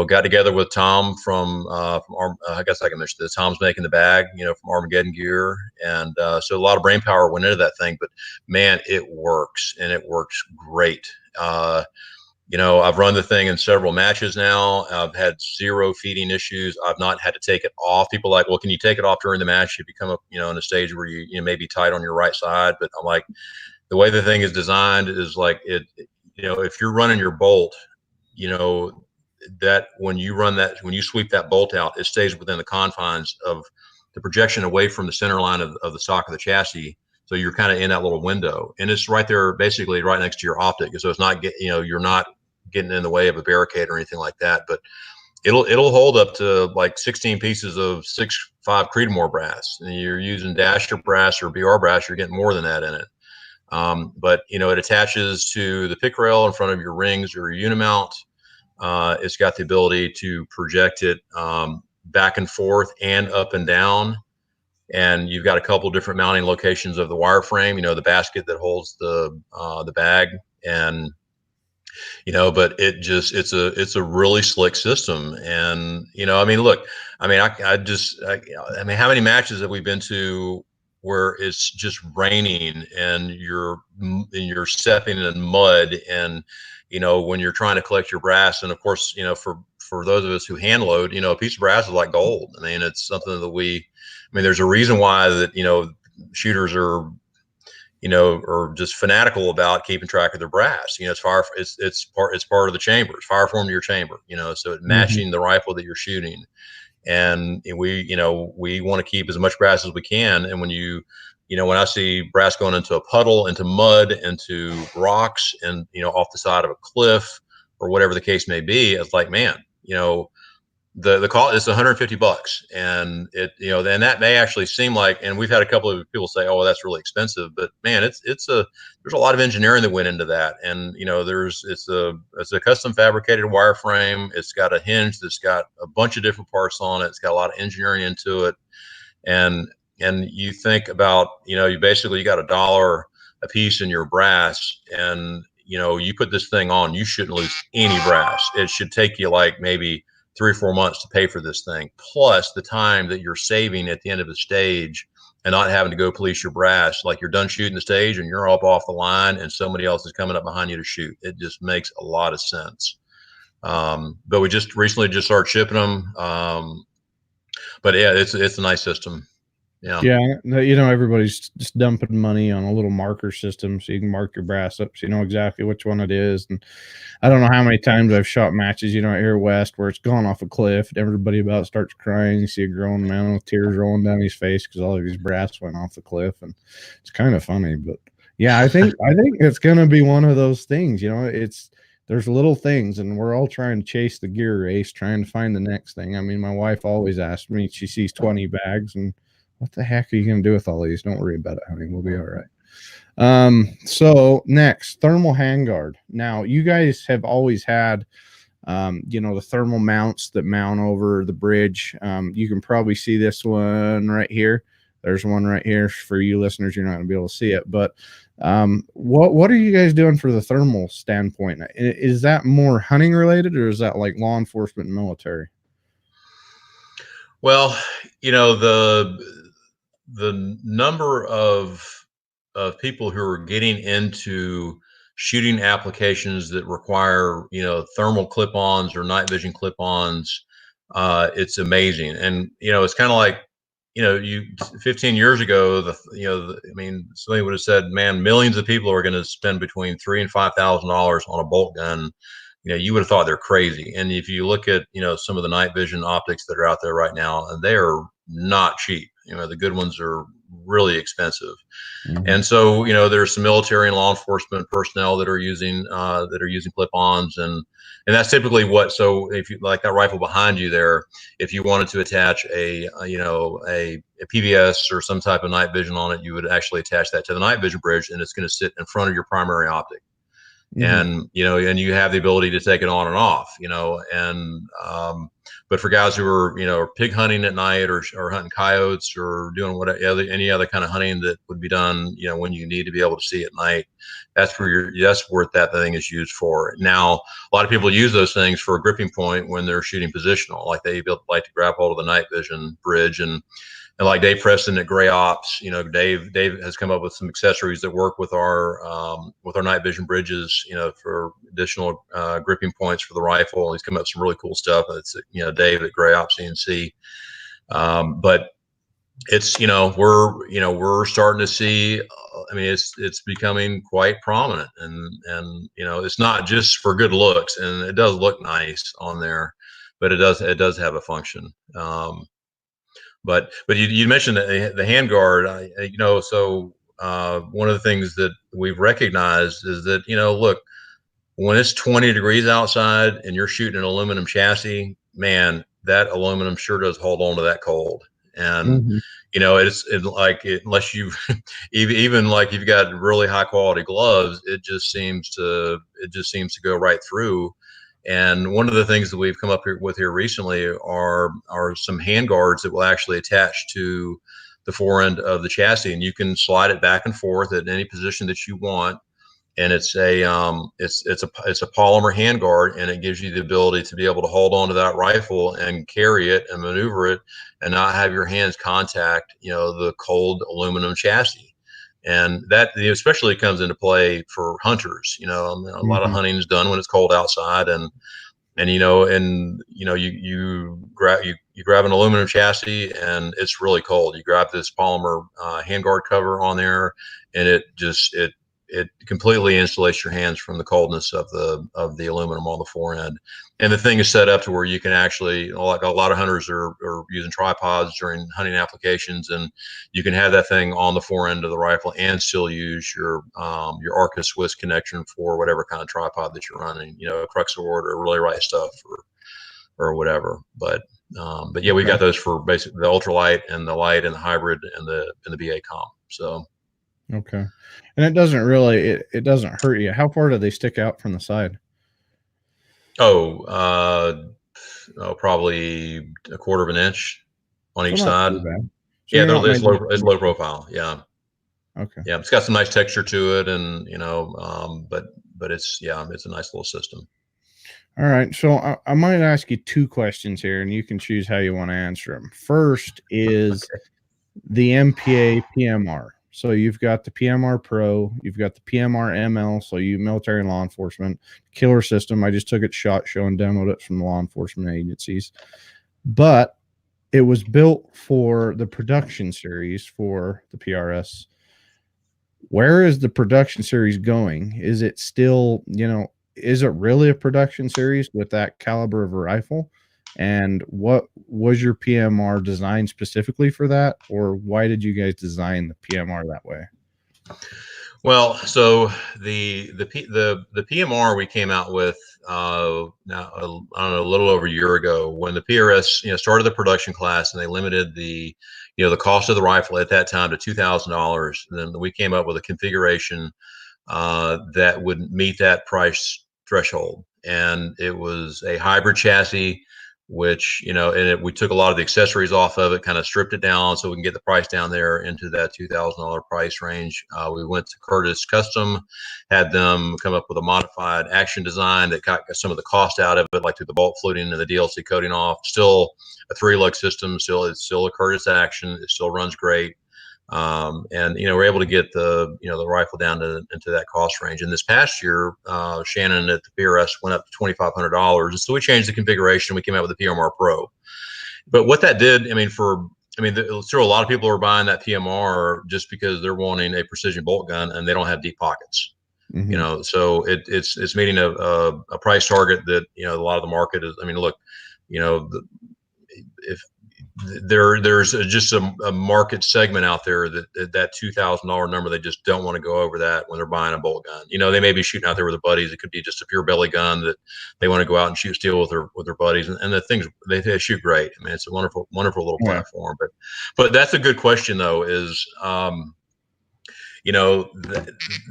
Speaker 1: got together with Tom from I guess I can mention this. Tom's making the bag, from Armageddon Gear, and so a lot of brain power went into that thing. But man, it works, and it works great. I've run the thing in several matches now. I've had zero feeding issues. I've not had to take it off. People are like, well, can you take it off during the match if you come up, in a stage where you may be tight on your right side? But I'm like, the way the thing is designed is like it. If you're running your bolt, that when you sweep that bolt out, it stays within the confines of the projection away from the center line of the stock of the chassis. So you're kind of in that little window, and it's right there, basically right next to your optic. So it's not you're not getting in the way of a barricade or anything like that. But it'll hold up to like 16 pieces of 6.5 Creedmoor brass, and you're using Dasher brass or BR brass, you're getting more than that in it. But it attaches to the pick rail in front of your rings or your unimount. It's got the ability to project it back and forth and up and down. And you've got a couple different mounting locations of the wireframe, the basket that holds the bag. And, but it's a really slick system. And, look, how many matches have we been to where it's just raining and you're stepping in mud, and when you're trying to collect your brass, and of course, for those of us who hand load, a piece of brass is like gold. It's something that there's a reason why that shooters are just fanatical about keeping track of their brass. It's part of the chamber. It's fire form to your chamber. So it's matching the rifle that you're shooting. And we want to keep as much brass as we can. And when when I see brass going into a puddle, into mud, into rocks, and off the side of a cliff or whatever the case may be, it's like, man, the call is $150, and then that may actually seem like, and we've had a couple of people say, oh, well, that's really expensive, but man, there's a lot of engineering that went into that. And it's a custom fabricated wireframe. It's got a hinge that's got a bunch of different parts on it. It's got a lot of engineering into it. And you think about, you got $1 a piece in your brass, and you put this thing on, you shouldn't lose any brass. It should take you like maybe 3 or 4 months to pay for this thing, plus the time that you're saving at the end of the stage and not having to go police your brass. Like, you're done shooting the stage and you're up off the line and somebody else is coming up behind you to shoot. It just makes a lot of sense. But we just recently started shipping them. But yeah, it's a nice system.
Speaker 3: Yeah. Everybody's just dumping money on a little marker system so you can mark your brass up so you know exactly which one it is. And I don't know how many times I've shot matches, here west, where it's gone off a cliff and everybody about starts crying. You see a grown man with tears rolling down his face because all of his brass went off the cliff, and it's kind of funny. But yeah, I think it's gonna be one of those things. There's little things, and we're all trying to chase the gear race, trying to find the next thing. My wife always asks me, she sees 20 bags and, what the heck are you going to do with all these? Don't worry about it, honey. We'll be all right. So next, thermal handguard. Now, you guys have always had, the thermal mounts that mount over the bridge. You can probably see this one right here. There's one right here. For you listeners, you're not going to be able to see it. But what are you guys doing for the thermal standpoint? Is that more hunting related, or is that like law enforcement and military?
Speaker 1: Well, the number of people who are getting into shooting applications that require, thermal clip-ons or night vision clip-ons, it's amazing. And, it's kind of like, 15 years ago, somebody would have said, man, millions of people are going to spend between $3,000 and $5,000 on a bolt gun. You would have thought they're crazy. And if you look at, some of the night vision optics that are out there right now, and they are not cheap. The good ones are really expensive.
Speaker 3: Mhm.
Speaker 1: And so, there's some military and law enforcement personnel that are using clip-ons, and that's typically what. So, if you like that rifle behind you there, if you wanted to attach a PVS or some type of night vision on it, you would actually attach that to the night vision bridge, and it's going to sit in front of your primary optic. And and you have the ability to take it on and off, but for guys who are pig hunting at night, or hunting coyotes, or doing any other kind of hunting that would be done when you need to be able to see at night, that's what that thing is used for. Now, a lot of people use those things for a gripping point when they're shooting positional, like they like to grab hold of the night vision bridge. And like Dave Preston at Gray Ops, Dave has come up with some accessories that work with our night vision bridges, for additional gripping points for the rifle. He's come up with some really cool stuff. It's Dave at Gray Ops CNC. But it's we're starting to see. It's becoming quite prominent, and it's not just for good looks, and it does look nice on there, but it does have a function. But you mentioned the handguard, so one of the things that we've recognized is that, look, when it's 20 degrees outside and you're shooting an aluminum chassis, man, that aluminum sure does hold on to that cold. And, unless you even like you've got really high quality gloves, it just seems to go right through. And one of the things that we've come up with here recently are some hand guards that will actually attach to the fore end of the chassis, and you can slide it back and forth at any position that you want. And it's a polymer hand guard, and it gives you the ability to be able to hold on to that rifle and carry it and maneuver it, and not have your hands contact the cold aluminum chassis. And that especially comes into play for hunters. A lot of hunting is done when it's cold outside, and you grab an aluminum chassis and it's really cold. You grab this polymer handguard cover on there, and it completely insulates your hands from the coldness of the aluminum on the fore end. And the thing is set up to where you can actually, like a lot of hunters are using tripods during hunting applications, and you can have that thing on the fore end of the rifle and still use your Arca Swiss connection for whatever kind of tripod that you're running, a Cruxord or Really Right Stuff or whatever. But yeah, we've got those for basically the ultralight and the light and the hybrid and the BA comp. So.
Speaker 3: Okay. And it doesn't really, it doesn't hurt you. How far do they stick out from the side?
Speaker 1: Probably a quarter of an inch on each
Speaker 3: So
Speaker 1: side.
Speaker 3: So
Speaker 1: yeah, it's low profile. Yeah.
Speaker 3: Okay.
Speaker 1: Yeah, it's got some nice texture to it, and but it's a nice little system.
Speaker 3: All right. So I might ask you two questions here, and you can choose how you want to answer them. First is the MPA PMR. So you've got the PMR Pro, you've got the PMR ML, so you military and law enforcement, killer system. I just took it SHOT Show and demoed it from the law enforcement agencies. But it was built for the production series for the PRS. Where is the production series going? Is it still, is it really a production series with that caliber of a rifle? And what was your PMR designed specifically for that, or why did you guys design the PMR that way?
Speaker 1: Well, so the PMR we came out with now I don't know, a little over a year ago, when the PRS started the production class, and they limited the the cost of the rifle at that time to $2,000. Then we came up with a configuration that would meet that price threshold, and it was a hybrid chassis, which we took a lot of the accessories off of it, kind of stripped it down so we can get the price down there into that $2,000 price range. We went to Curtis Custom, had them come up with a modified action design that got some of the cost out of it, like through the bolt fluting and the DLC coating off. Still a 3-lug system, it's still a Curtis action. It still runs great. And we're able to get the the rifle down into that cost range. And this past year, Shannon at the PRS went up to $2,500, and so we changed the configuration. We came out with the PMR Pro. But what that did, still a lot of people are buying that PMR just because they're wanting a precision bolt gun and they don't have deep pockets. So it's meeting a price target that a lot of the market is. Look, if there's just a market segment out there that $2,000 number. They just don't want to go over that when they're buying a bolt gun. They may be shooting out there with their buddies. It could be just a pure belly gun that they want to go out and shoot steel with their buddies, and the things they shoot great. I mean, it's a wonderful little platform. But that's a good question though. Is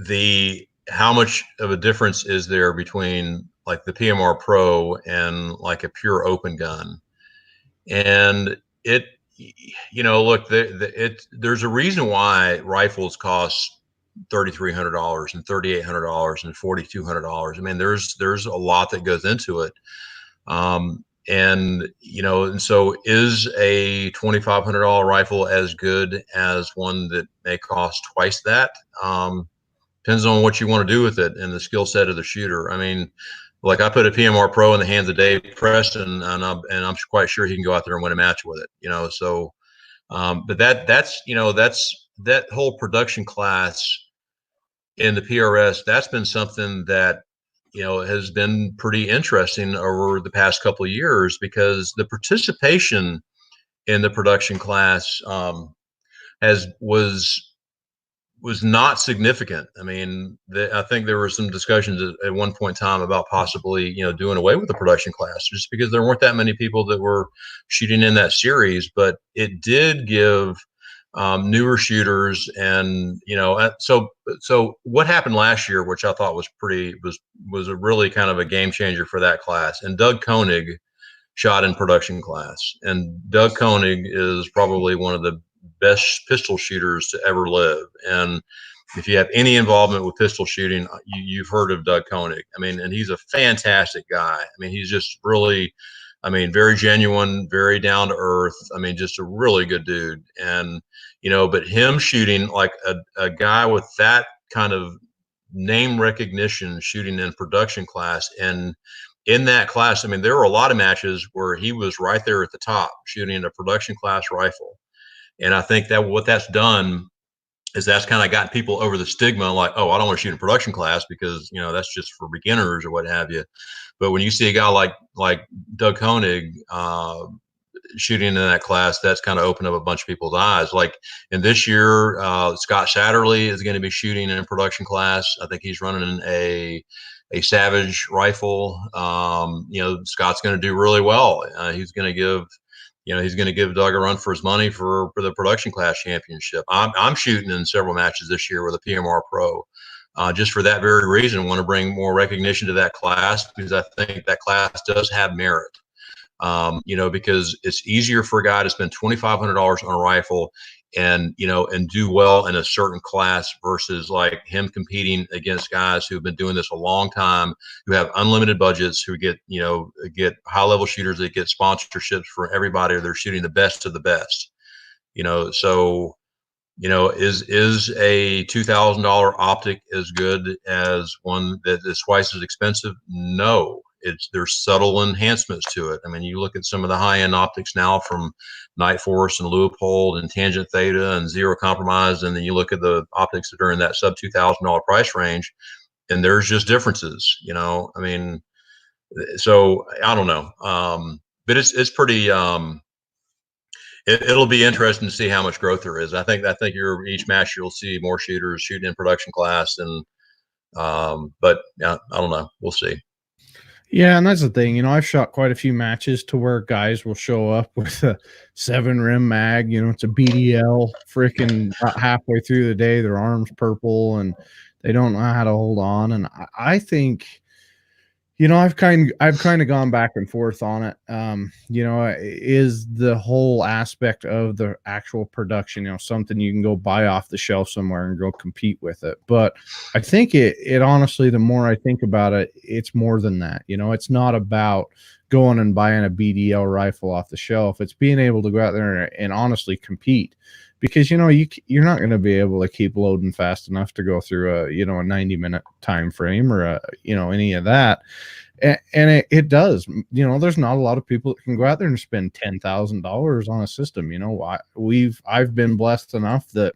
Speaker 1: the how much of a difference is there between like the PMR Pro and like a pure open gun? And look, there's a reason why rifles cost $3,300 and $3,800 and $4,200. I mean, there's a lot that goes into it. And so is a $2,500 rifle as good as one that may cost twice that? Depends on what you want to do with it and the skill set of the shooter. I mean, like I put a PMR Pro in the hands of Dave Preston, and I'm quite sure he can go out there and win a match with it. So, but that's that whole production class in the PRS. That's been something that has been pretty interesting over the past couple of years, because the participation in the production class was not significant. I mean, I think there were some discussions at one point in time about possibly, doing away with the production class, just because there weren't that many people that were shooting in that series. But it did give newer shooters, and so what happened last year, which I thought was a really kind of a game changer for that class. And Doug Koenig shot in production class, and Doug Koenig is probably one of the best pistol shooters to ever live. And if you have any involvement with pistol shooting, you've heard of Doug Koenig. I mean, and he's a fantastic guy. I mean, he's just really, very genuine, very down to earth. I mean, just a really good dude. And, but him shooting like a guy with that kind of name recognition, shooting in production class, and in that class, there were a lot of matches where he was right there at the top shooting a production class rifle. And I think that what that's done is that's kind of gotten people over the stigma, like, oh, I don't want to shoot in production class because, that's just for beginners or what have you. But when you see a guy like Doug Koenig shooting in that class, that's kind of opened up a bunch of people's eyes. Like, in this year, Scott Satterley is going to be shooting in production class. I think he's running a Savage rifle. Scott's going to do really well. He's going to give Doug a run for his money for the production class championship. I'm shooting in several matches this year with a PMR Pro, just for that very reason. I want to bring more recognition to that class, because I think that class does have merit. Because it's easier for a guy to spend $2,500 on a rifle and do well in a certain class versus like him competing against guys who've been doing this a long time, who have unlimited budgets, who get high level shooters that get sponsorships for everybody. They're shooting the best of the best. So is a $2,000 optic as good as one that is twice as expensive? No. There's subtle enhancements to it. You look at some of the high-end optics now from Night Force and Leupold and Tangent Theta and Zero Compromise, and then you look at the optics that are in that sub $2,000 price range, and there's just differences. So I don't know, but it's pretty. It'll be interesting to see how much growth there is. I think each match you'll see more shooters shooting in production class, and but yeah, I don't know. We'll see.
Speaker 3: Yeah, and that's the thing. I've shot quite a few matches to where guys will show up with a 7 rim mag. It's a BDL, freaking halfway through the day, their arm's purple, and they don't know how to hold on. And I think, I've kind of gone back and forth on it. Is the whole aspect of the actual production, something you can go buy off the shelf somewhere and go compete with it. But I think it honestly, the more I think about it, it's more than that. It's not about going and buying a BDL rifle off the shelf. It's being able to go out there and honestly compete. Because you're not going to be able to keep loading fast enough to go through a 90-minute time frame or any of that, and it does. There's not a lot of people that can go out there and spend $10,000 on a system. I've been blessed enough that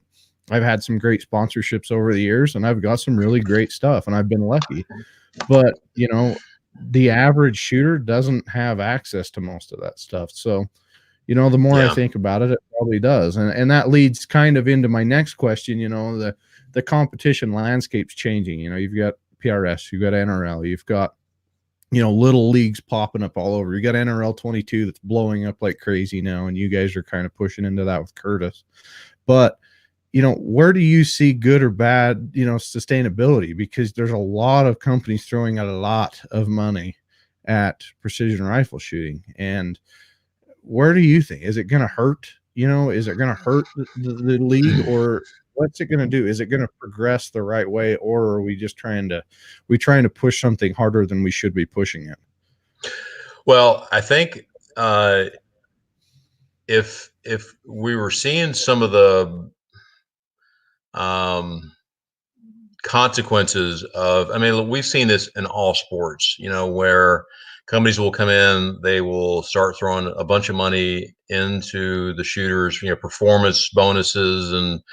Speaker 3: I've had some great sponsorships over the years, and I've got some really great stuff, and I've been lucky. But the average shooter doesn't have access to most of that stuff, so. The more I
Speaker 1: Yeah.
Speaker 3: think about it, it probably does. And that leads kind of into my next question. The competition landscape's changing. You've got PRS, you've got NRL, you've got, little leagues popping up all over. You got NRL 22 that's blowing up like crazy now, and you guys are kind of pushing into that with Curtis. But where do you see good or bad, sustainability? Because there's a lot of companies throwing out a lot of money at precision rifle shooting. And where do you think, is it going to hurt? Is it going to hurt the league, or what's it going to do? Is it going to progress the right way, or are we just trying to push something harder than we should be pushing it?
Speaker 1: Well, I think if we were seeing some of the consequences of, I mean, we've seen this in all sports, where companies will come in, they will start throwing a bunch of money into the shooters, performance bonuses and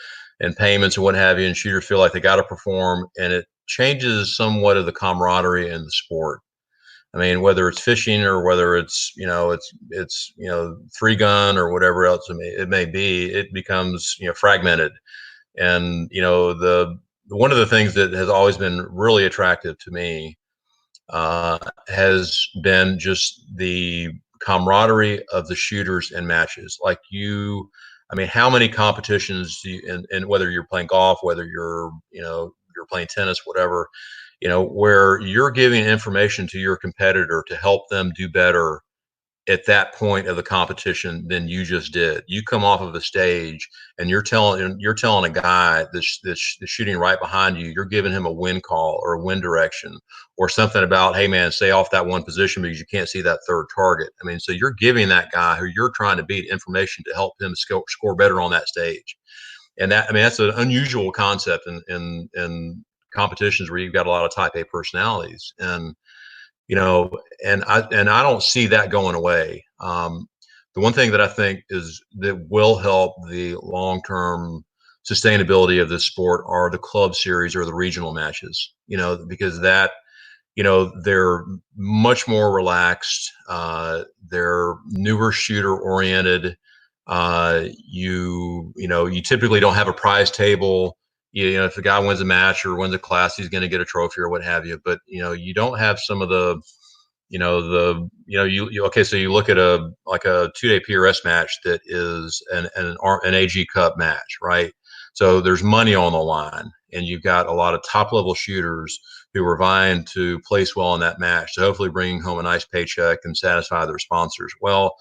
Speaker 1: payments and what have you, and shooters feel like they got to perform, and it changes somewhat of the camaraderie in the sport. I mean, whether it's fishing or whether it's three gun or whatever else it may be, it becomes fragmented. And the one of the things that has always been really attractive to me has been just the camaraderie of the shooters and matches. Like I mean, how many competitions do you, and whether you're playing golf, whether you're playing tennis, whatever, where you're giving information to your competitor to help them do better at that point of the competition than you just did. You come off of a stage and you're telling a guy that's shooting right behind you, you're giving him a wind call or a wind direction or something about, hey man, stay off that one position because you can't see that third target. I mean, so you're giving that guy who you're trying to beat information to help him score better on that stage. And that, I mean, that's an unusual concept in competitions where you've got a lot of type A personalities. And and I don't see that going away. The one thing that I think that will help the long-term sustainability of this sport are the club series or the regional matches, because they're much more relaxed. They're newer shooter oriented. You typically don't have a prize table. If the guy wins a match or wins a class, he's going to get a trophy or what have you. But you don't have some of the, okay. So you look at a 2-day PRS match that is an AG Cup match, right? So there's money on the line, and you've got a lot of top level shooters who are vying to place well in that match, to hopefully bring home a nice paycheck and satisfy their sponsors. Well,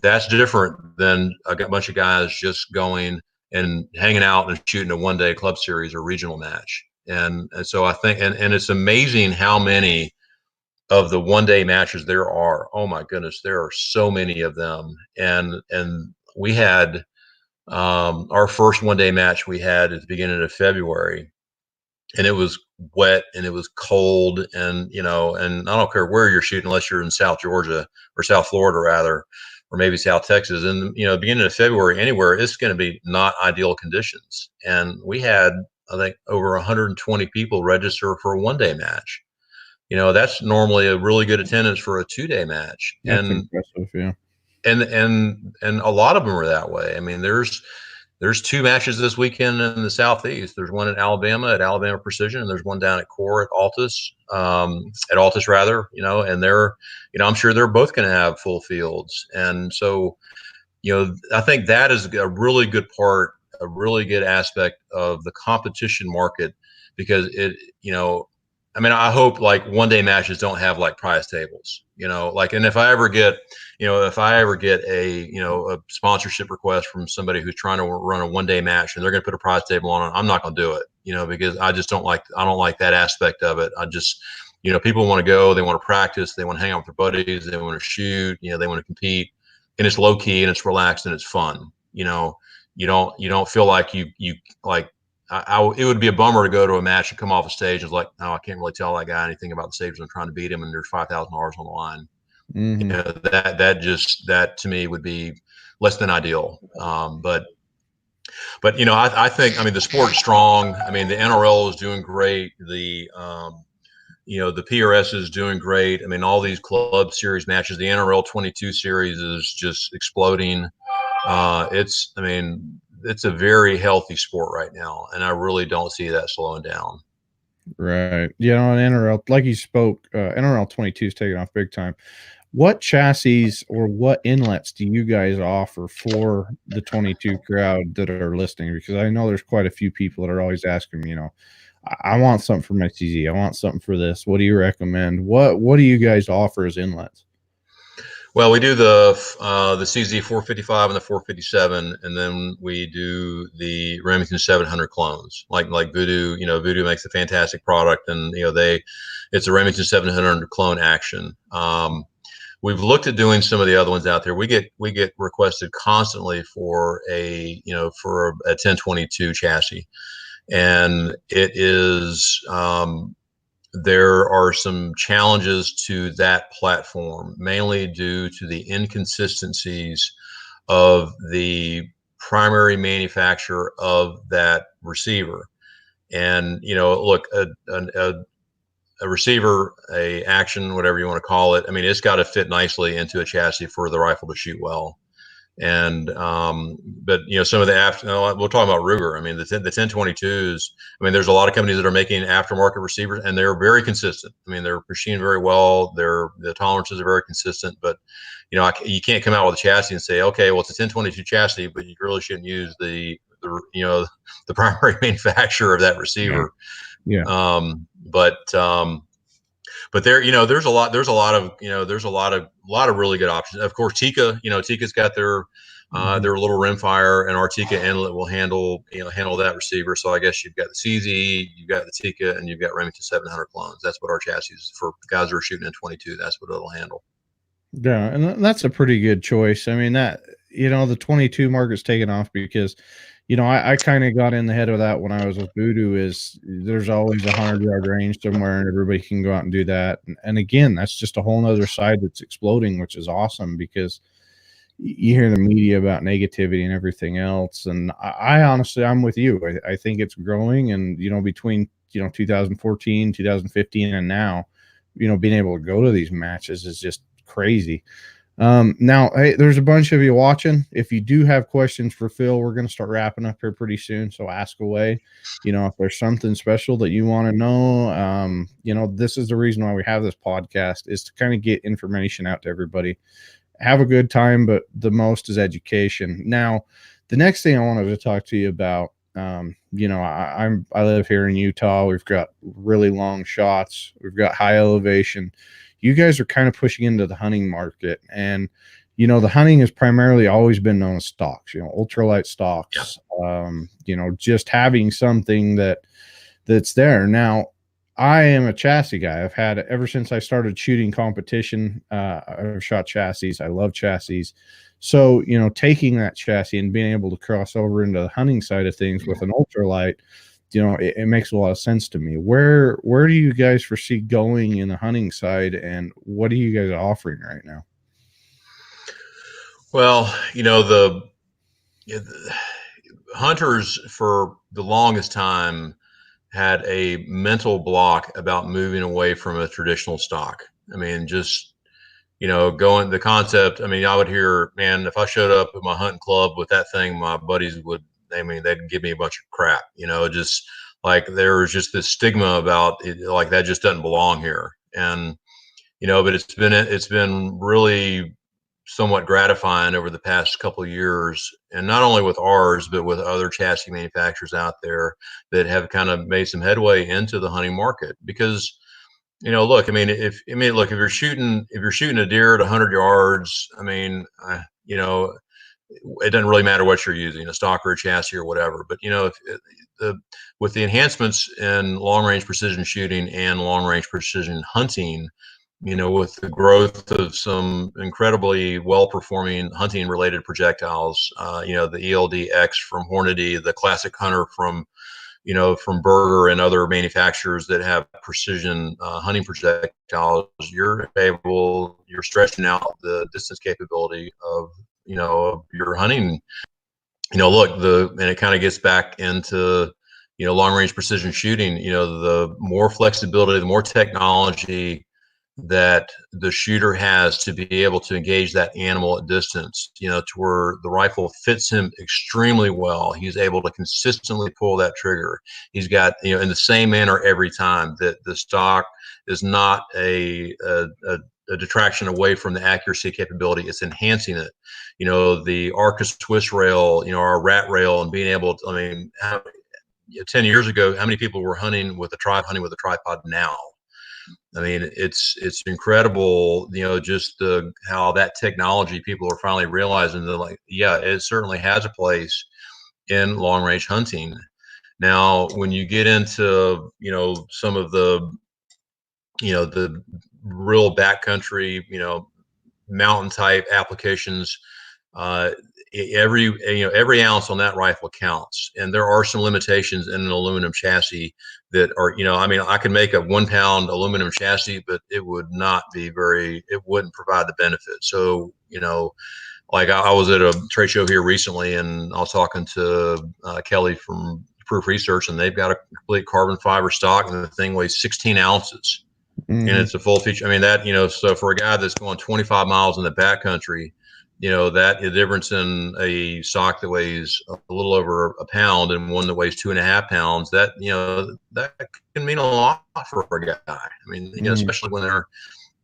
Speaker 1: that's different than a bunch of guys just going and hanging out and shooting a 1-day club series or regional match. And so I think, and it's amazing how many of the 1-day matches there are. Oh my goodness, there are so many of them. And we had our first 1-day match we had at the beginning of February, and it was wet and it was cold, and and I don't care where you're shooting unless you're in South Georgia or South Florida rather, or maybe South Texas. And beginning of February anywhere, it's going to be not ideal conditions. And we had, I think, over 120 people register for a 1-day match. That's normally a really good attendance for a 2-day match.
Speaker 3: That's impressive, yeah.
Speaker 1: And a lot of them are that way. I mean, there's 2 matches this weekend in the Southeast. There's one at Alabama Precision, and there's one down at Core at Altus rather, and they're, I'm sure they're both going to have full fields. And so, I think that is a really good part, a really good aspect of the competition market, because it, I mean, I hope like 1-day matches don't have like prize tables, and if I ever get a sponsorship request from somebody who's trying to run a 1-day match and they're going to put a prize table on it, I'm not going to do it, because I don't like that aspect of it. I just, people want to go, they want to practice, they want to hang out with their buddies, they want to shoot, they want to compete, and it's low key and it's relaxed and it's fun. You don't feel like you like, it would be a bummer to go to a match and come off a stage and it's like, no, I can't really tell that guy anything about the stage. I'm trying to beat him and there's $5,000 on the line.
Speaker 3: Mm-hmm.
Speaker 1: That to me would be less than ideal. But I think, I mean, the sport is strong. I mean, the NRL is doing great. The the PRS is doing great. I mean, all these club series matches, the NRL 22 series is just exploding. It's a very healthy sport right now, and I really don't see that slowing down.
Speaker 3: Right. And NRL, like you spoke, NRL 22 is taking off big time. What chassis or what inlets do you guys offer for the 22 crowd that are listening? Because I know there's quite a few people that are always asking me, I want something for my CZ. I want something for this. What do you recommend? What do you guys offer as inlets?
Speaker 1: Well, we do the CZ 455 and the 457, and then we do the Remington 700 clones. Like Voodoo, Voodoo makes a fantastic product, and it's a Remington 700 clone action. We've looked at doing some of the other ones out there. We get requested constantly for a 1022 chassis, and it is. There are some challenges to that platform, mainly due to the inconsistencies of the primary manufacturer of that receiver. And look, a receiver, a action, whatever you want to call it, I mean, it's got to fit nicely into a chassis for the rifle to shoot well. And but some of the we'll talk about Ruger. I mean, the 1022s. I mean, there's a lot of companies that are making aftermarket receivers, and they're very consistent. I mean, they're machined very well. The tolerances are very consistent. But you can't come out with a chassis and say, okay, well, it's a 1022 chassis, but you really shouldn't use the primary manufacturer of that receiver.
Speaker 3: Yeah.
Speaker 1: But there's a lot of really good options. Of course, Tika's got their little rimfire, and our Tika inlet will handle that receiver. So I guess you've got the CZ, you've got the Tika, and you've got Remington 700 clones. That's what our chassis is for guys who are shooting in 22. That's what it'll handle.
Speaker 3: Yeah, and that's a pretty good choice. I mean, that the 22 market's taken off because I kind of got in the head of that when I was with Voodoo. Is there's always 100-yard range somewhere, and everybody can go out and do that. And again, that's just a whole nother side that's exploding, which is awesome because you hear the media about negativity and everything else. And I honestly, I'm with you. I think it's growing, and between 2014, 2015, and now, being able to go to these matches is just crazy. Now, hey, there's a bunch of you watching. If you do have questions for Phil, we're going to start wrapping up here pretty soon. So ask away. If there's something special that you want to know, this is the reason why we have this podcast, is to kind of get information out to everybody. Have a good time, but the most is education. Now, the next thing I wanted to talk to you about, I live here in Utah. We've got really long shots. We've got high elevation. You guys are kind of pushing into the hunting market, and the hunting has primarily always been known as stocks, ultralight stocks. Yeah. Just having something that's there. Now, I am a chassis guy. I've had ever since I started shooting competition. I've shot chassis. I love chassis. So taking that chassis and being able to cross over into the hunting side of things with an ultralight, it makes a lot of sense to me. Where do you guys foresee going in the hunting side, and what are you guys offering right now?
Speaker 1: Well, the hunters for the longest time had a mental block about moving away from a traditional stock. I mean, just going the concept. I mean, I would hear, man, if I showed up at my hunting club with that thing, my buddies they'd give me a bunch of crap, just like there was just this stigma about it, like that just doesn't belong here. And, but it's been really somewhat gratifying over the past couple of years, and not only with ours, but with other chassis manufacturers out there that have kind of made some headway into the hunting market. Because, look, if you're shooting a deer at 100 yards, I mean, it doesn't really matter what you're using, a stock or a chassis or whatever. But with the enhancements in long range precision shooting and long range precision hunting, with the growth of some incredibly well performing hunting related projectiles, the ELD X from Hornady, the Classic Hunter from Berger and other manufacturers that have precision hunting projectiles, you're stretching out the distance capability of your hunting. And it kind of gets back into long range precision shooting, the more flexibility, the more technology that the shooter has to be able to engage that animal at distance, to where the rifle fits him extremely well. He's able to consistently pull that trigger. He's got, in the same manner every time. That the stock is not a detraction away from the accuracy capability. It's enhancing it. The Arcus twist rail, our rat rail, and being able to, 10 years ago, how many people were hunting with a tripod now? It's incredible, just how that technology, people are finally realizing that, like, yeah, it certainly has a place in long range hunting. Now, when you get into, some of the real backcountry, mountain type applications, every ounce on that rifle counts, and there are some limitations in an aluminum chassis that are, I could make a 1 pound aluminum chassis, but it wouldn't provide the benefit. So, like I was at a trade show here recently, and I was talking to Kelly from Proof Research, and they've got a complete carbon fiber stock, and the thing weighs 16 ounces. And it's a full feature. So for a guy that's going 25 miles in the backcountry, that the difference in a sock that weighs a little over a pound and one that weighs 2.5 pounds, that can mean a lot for a guy. Especially when they're,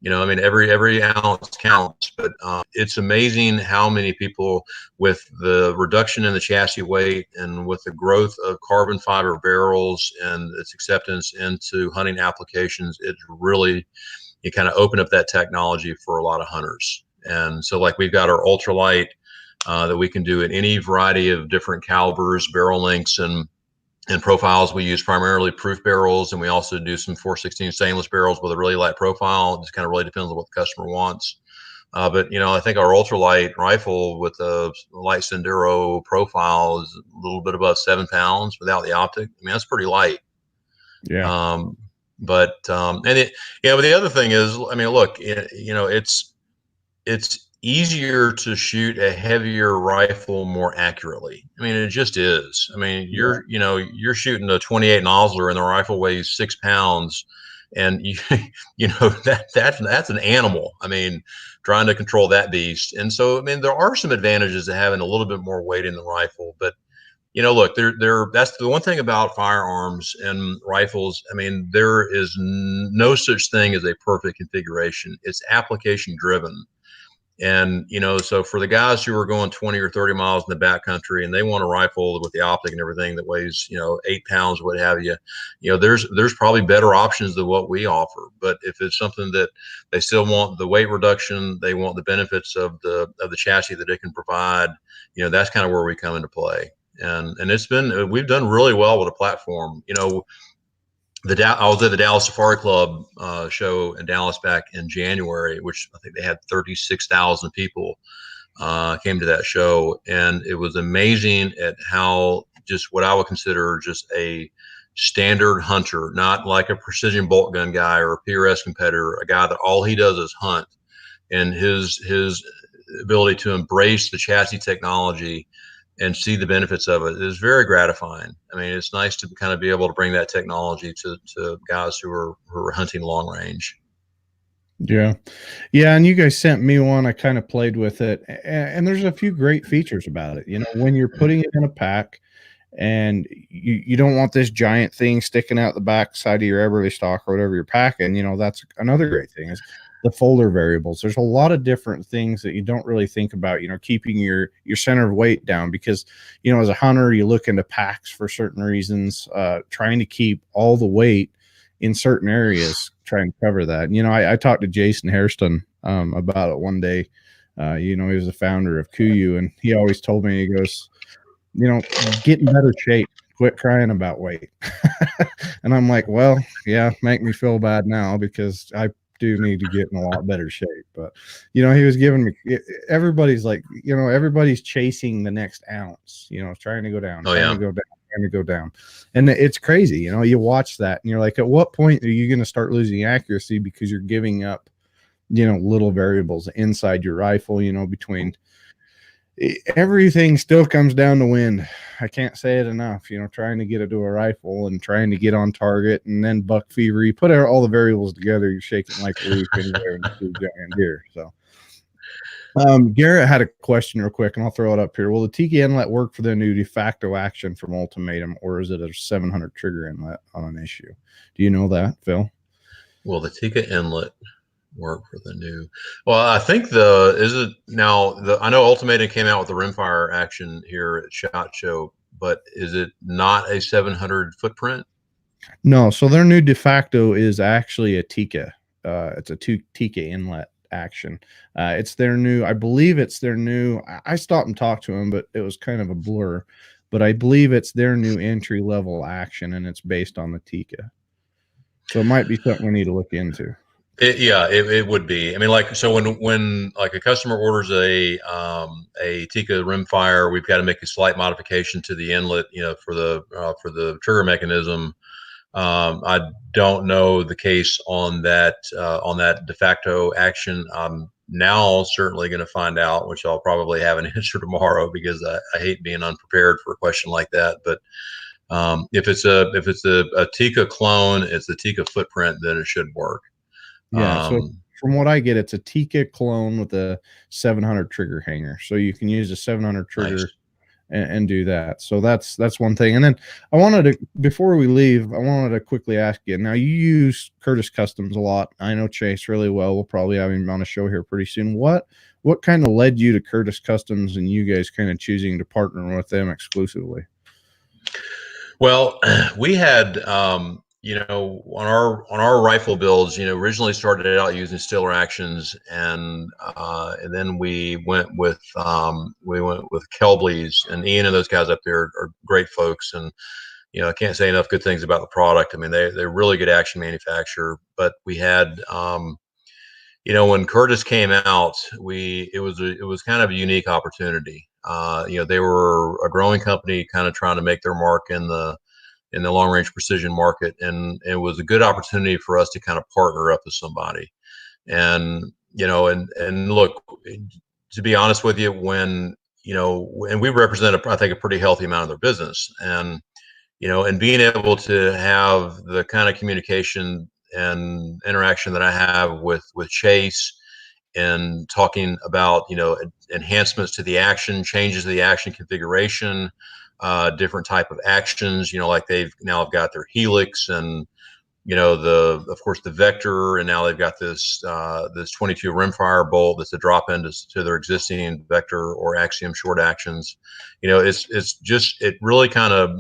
Speaker 1: every ounce counts. But it's amazing how many people, with the reduction in the chassis weight and with the growth of carbon fiber barrels and its acceptance into hunting applications, it's really, you kind of open up that technology for a lot of hunters. And so, like, we've got our ultralight that we can do in any variety of different calibers, barrel lengths, and profiles. We use primarily proof barrels, and we also do some 416 stainless barrels with a really light profile. It just kind of really depends on what the customer wants. But I think our ultralight rifle with a light Sendero profile is a little bit above 7 pounds without the optic. That's pretty light.
Speaker 3: Yeah.
Speaker 1: But the other thing is, look, it's easier to shoot a heavier rifle more accurately. It just is. You're shooting a 28 nozzler and the rifle weighs 6 pounds, and that's an animal. Trying to control that beast. And so, there are some advantages to having a little bit more weight in the rifle, but look, that's the one thing about firearms and rifles. There is no such thing as a perfect configuration. It's application driven. And, so for the guys who are going 20 or 30 miles in the backcountry and they want a rifle with the optic and everything that weighs, 8 pounds, what have you, there's probably better options than what we offer. But if it's something that they still want the weight reduction, they want the benefits of the chassis that it can provide, that's kind of where we come into play. And we've done really well with the platform. I was at the Dallas Safari Club show in Dallas back in January, which I think they had 36,000 people came to that show. And it was amazing at how, just what I would consider just a standard hunter, not like a precision bolt gun guy or a PRS competitor, a guy that all he does is hunt, and his ability to embrace the chassis technology and see the benefits of it is very gratifying. It's nice to kind of be able to bring that technology to guys who are hunting long range.
Speaker 3: Yeah. And you guys sent me one. I kind of played with it, and there's a few great features about it. When you're putting it in a pack, and you don't want this giant thing sticking out the back side of your Everly stock or whatever you're packing, that's another great thing is the folder variables. There's a lot of different things that you don't really think about, keeping your center of weight down, because, as a hunter, you look into packs for certain reasons, trying to keep all the weight in certain areas, trying to cover that. I talked to Jason Hairston about it one day. He was the founder of Kuyu, and he always told me, he goes, get in better shape, quit crying about weight. And I'm like, well, yeah, make me feel bad now, because I do need to get in a lot better shape. But he was giving me, everybody's like, everybody's chasing the next ounce, trying to go down, trying to go down. And it's crazy. You watch that and you're like, at what point are you going to start losing accuracy because you're giving up little variables inside your rifle, between everything still comes down to wind. I can't say it enough. Trying to get it to a rifle and trying to get on target, and then buck fever. You put all the variables together, you're shaking like a leaf anywhere and see giant deer. So, Garrett had a question real quick, and I'll throw it up here. Will the Tikka inlet work for the new de facto action from Ultimatum, or is it a 700 trigger inlet on an issue? Do you know that, Phil?
Speaker 1: Will the Tikka inlet work for the new? Well, I think I know Ultimatum came out with the rimfire action here at SHOT Show, but is it not a 700 footprint?
Speaker 3: No. So their new de facto is actually a Tikka. It's a Tikka inlet action. It's their new, I believe it's their new, I stopped and talked to him, but it was kind of a blur, but I believe it's their new entry level action, and it's based on the Tikka. So it might be something we need to look into.
Speaker 1: It would be. I mean, when like a customer orders a Tikka rimfire, we've got to make a slight modification to the inlet, for the trigger mechanism. I don't know the case on that de facto action. I'm now certainly going to find out, which I'll probably have an answer tomorrow, because I hate being unprepared for a question like that. But if it's a Tikka clone, it's the Tikka footprint, then it should work.
Speaker 3: Yeah. So from what I get, it's a Tikka clone with a 700 trigger hanger. So you can use a 700 trigger. Nice. And do that. So that's one thing. And then before we leave, I wanted to quickly ask you, now you use Curtis Customs a lot. I know Chase really well. We'll probably have him on a show here pretty soon. What kind of led you to Curtis Customs and you guys kind of choosing to partner with them exclusively?
Speaker 1: Well, we had, on our rifle builds, originally started out using Stiller actions, and then we went with Kelbley's, and Ian and those guys up there are great folks, and I can't say enough good things about the product. I mean, they're really good action manufacturer. But we had, when Curtis came out, it was kind of a unique opportunity. They were a growing company, kind of trying to make their mark in the long range precision market, and it was a good opportunity for us to kind of partner up with somebody. And and look, to be honest with you, when and we represent I think a pretty healthy amount of their business, and and being able to have the kind of communication and interaction that I have with Chase, and talking about enhancements to the action, changes to the action configuration, different type of actions, like they've got their helix, and of course the vector, and now they've got this 22 rimfire bolt that's a drop in to their existing vector or axiom short actions. It really kind of,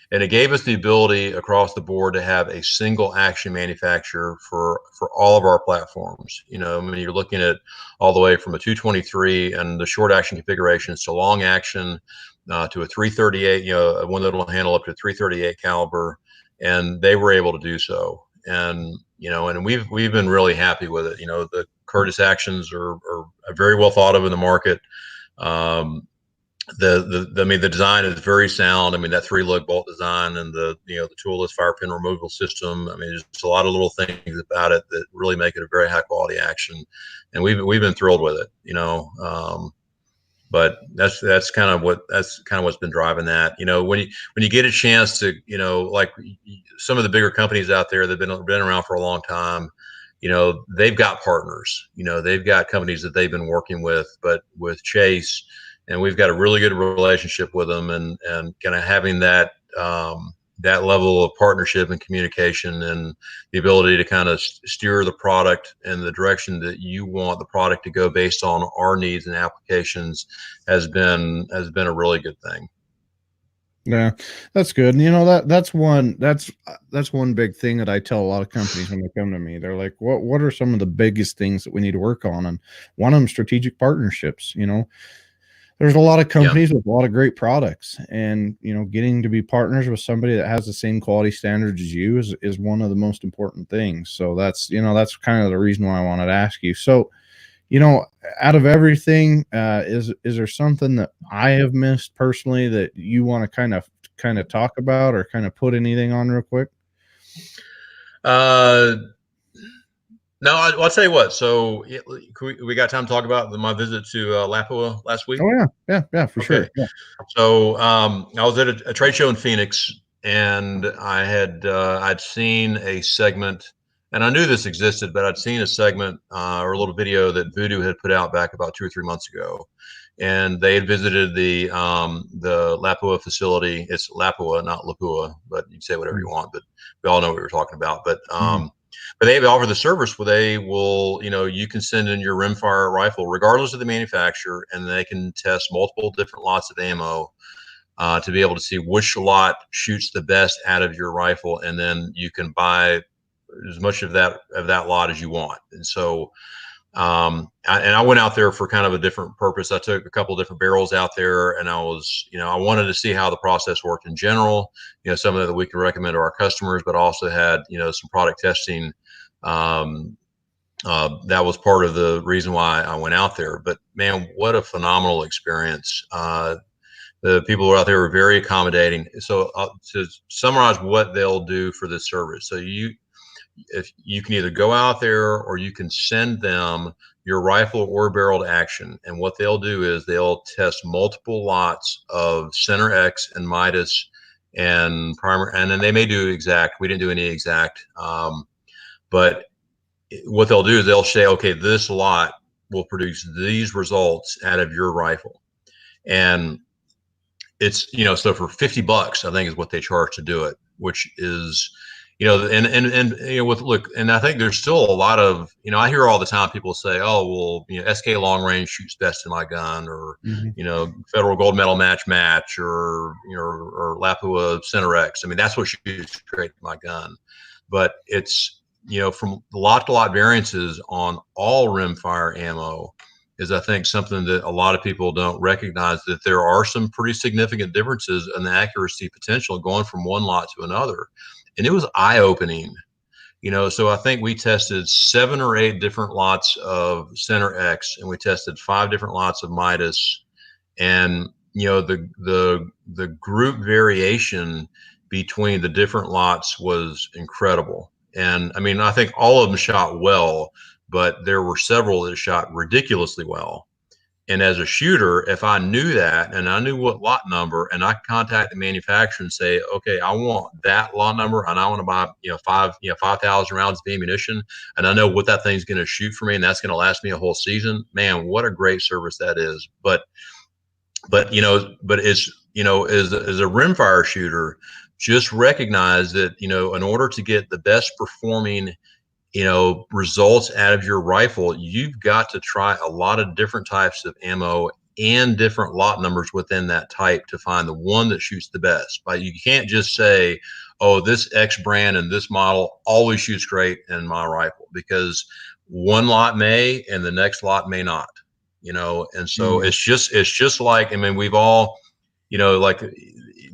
Speaker 1: and it gave us the ability across the board to have a single action manufacturer for all of our platforms. I mean, you're looking at all the way from a 223 and the short action configurations to long action, to a 338, one that'll handle up to 338 caliber, and they were able to do so. And and we've been really happy with it. The Curtis actions are very well thought of in the market. The design is very sound. I mean, that 3-lug bolt design, and the toolless fire pin removal system. I mean, there's just a lot of little things about it that really make it a very high quality action, and we've been thrilled with it. But that's kind of what's been driving that. When you get a chance to, like some of the bigger companies out there that have been around for a long time, they've got partners, they've got companies that they've been working with, but with Chase, and we've got a really good relationship with them, and kind of having that level of partnership and communication, and the ability to kind of steer the product in the direction that you want the product to go based on our needs and applications has been a really good thing.
Speaker 3: Yeah, that's good. That's one big thing that I tell a lot of companies when they come to me. They're like, what are some of the biggest things that we need to work on? And one of them, strategic partnerships. There's a lot of companies with a lot of great products, and getting to be partners with somebody that has the same quality standards as you is one of the most important things. So that's kind of the reason why I wanted to ask you. So, out of everything, is there something that I have missed personally that you want to kind of talk about, or kind of put anything on real quick?
Speaker 1: No, I'll tell you what. So we got time to talk about my visit to Lapua last week.
Speaker 3: Oh yeah, for
Speaker 1: Okay.
Speaker 3: sure. Yeah.
Speaker 1: So I was at a trade show in Phoenix, and I'd seen a segment, and I knew this existed, but I'd seen a segment or a little video that Voodoo had put out back about 2 or 3 months ago, and they had visited the Lapua facility. It's Lapua, not Lapua, but you can say whatever you want. But we all know what we were talking about. But they offer the service where they will, you can send in your rimfire rifle, regardless of the manufacturer, and they can test multiple different lots of ammo to be able to see which lot shoots the best out of your rifle, and then you can buy as much of that lot as you want. And so, I went out there for kind of a different purpose. I took a couple of different barrels out there, and I was, I wanted to see how the process worked in general. Something that we can recommend to our customers, but also had, some product testing. That was part of the reason why I went out there. But man, what a phenomenal experience! The people who were out there were very accommodating. So to summarize what they'll do for this service, so if you can either go out there or you can send them your rifle or barrel to action, and what they'll do is they'll test multiple lots of Center X and Midas and primer, and then they may do exact. We didn't do any exact, but what they'll do is they'll say, okay, this lot will produce these results out of your rifle, and it's, so for $50, I think is what they charge to do it, which is, and I think there's still a lot of, I hear all the time people say, oh, well, SK long range shoots best in my gun, or, Federal gold medal match, or Lapua Center X. I mean, that's what shoots great in my gun. But it's, from lot to lot variances on all rimfire ammo is, I think, something that a lot of people don't recognize, that there are some pretty significant differences in the accuracy potential going from one lot to another. And it was eye-opening, so I think we tested 7 or 8 different lots of Center X, and we tested 5 different lots of Midas. And, the group variation between the different lots was incredible. And I mean, I think all of them shot well, but there were several that shot ridiculously well. And as a shooter, if I knew that and I knew what lot number, and I could contact the manufacturer and say, okay, I want that lot number, and I want to buy 5,000 rounds of ammunition, and I know what that thing's going to shoot for me, and that's going to last me a whole season. Man, what a great service that is. But it's, as a rimfire shooter, just recognize that, in order to get the best performing results out of your rifle, you've got to try a lot of different types of ammo and different lot numbers within that type to find the one that shoots the best. But you can't just say, oh, this X brand and this model always shoots great in my rifle, because one lot may and the next lot may not, and so it's just like, I mean, we've all, like,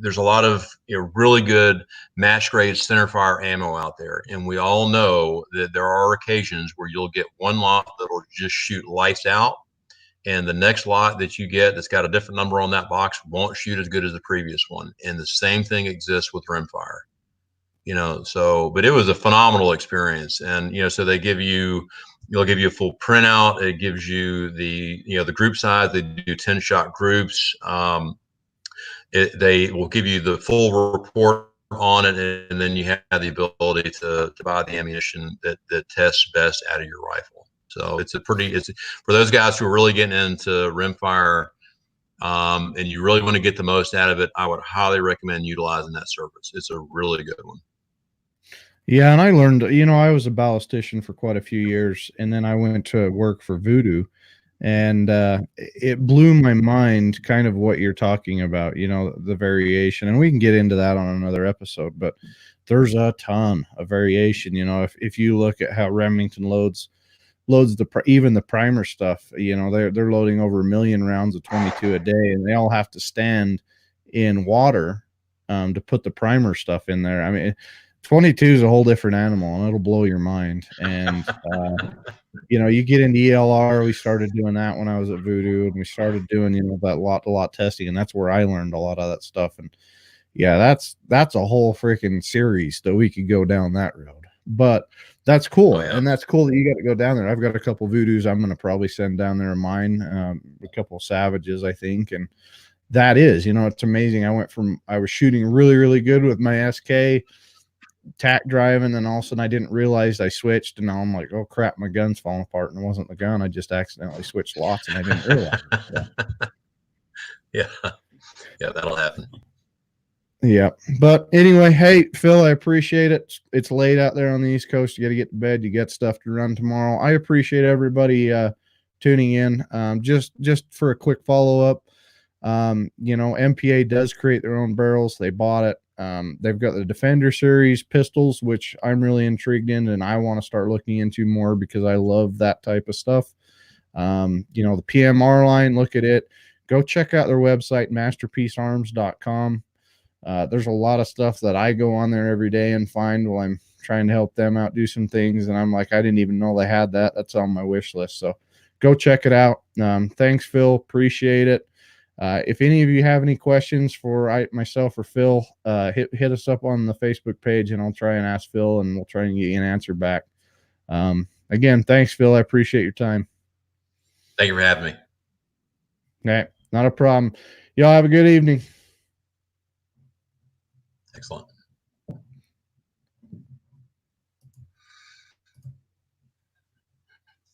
Speaker 1: there's a lot of really good match grade centerfire ammo out there, and we all know that there are occasions where you'll get one lot that'll just shoot lights out, and the next lot that you get that's got a different number on that box won't shoot as good as the previous one. And the same thing exists with rimfire, so, but it was a phenomenal experience. And so they'll give you a full printout. It gives you the group size. They do 10-shot groups. They will give you the full report on it, and then you have the ability to buy the ammunition that tests best out of your rifle. So it's for those guys who are really getting into rimfire, and you really want to get the most out of it, I would highly recommend utilizing that service. It's a really good one.
Speaker 3: Yeah, and I learned, I was a ballistician for quite a few years, and then I went to work for Voodoo. And it blew my mind, kind of what you're talking about, the variation. And we can get into that on another episode, but there's a ton of variation. If you look at how Remington loads even the primer stuff, they're loading over 1 million rounds of 22 a day, and they all have to stand in water to put the primer stuff in there. I mean, 22 is a whole different animal, and it'll blow your mind. And you get into ELR. We started doing that when I was at Voodoo, and we started doing that lot testing, and that's where I learned a lot of that stuff. And yeah, that's a whole freaking series that we could go down that road. But That's cool.
Speaker 1: Oh, yeah.
Speaker 3: And that's cool that you got to go down there. I've got a couple Voodoos I'm going to probably send down there of mine, a couple of Savages, I think. And that is, it's amazing. I was shooting really, really good with my SK, tack driving, and all of a sudden I didn't realize I switched, and now I'm like, oh crap, my gun's falling apart, and it wasn't the gun. I just accidentally switched lots and I didn't realize. So.
Speaker 1: Yeah, that'll happen.
Speaker 3: Yeah. But anyway, hey, Phil, I appreciate it. It's late out there on the East Coast. You got to get to bed. You got stuff to run tomorrow. I appreciate everybody tuning in. Just for a quick follow-up, MPA does create their own barrels. They bought it. They've got the Defender series pistols, which I'm really intrigued in, and I want to start looking into more because I love that type of stuff. The PMR line, look at it. Go check out their website, masterpiecearms.com. There's a lot of stuff that I go on there every day and find while I'm trying to help them out do some things. And I'm like, I didn't even know they had that. That's on my wish list. So go check it out. Thanks, Phil. Appreciate it. If any of you have any questions for myself or Phil, hit us up on the Facebook page and I'll try and ask Phil and we'll try and get you an answer back. Again, thanks, Phil. I appreciate your time.
Speaker 1: Thank you for having me.
Speaker 3: Okay, not a problem. Y'all have a good evening.
Speaker 1: Excellent.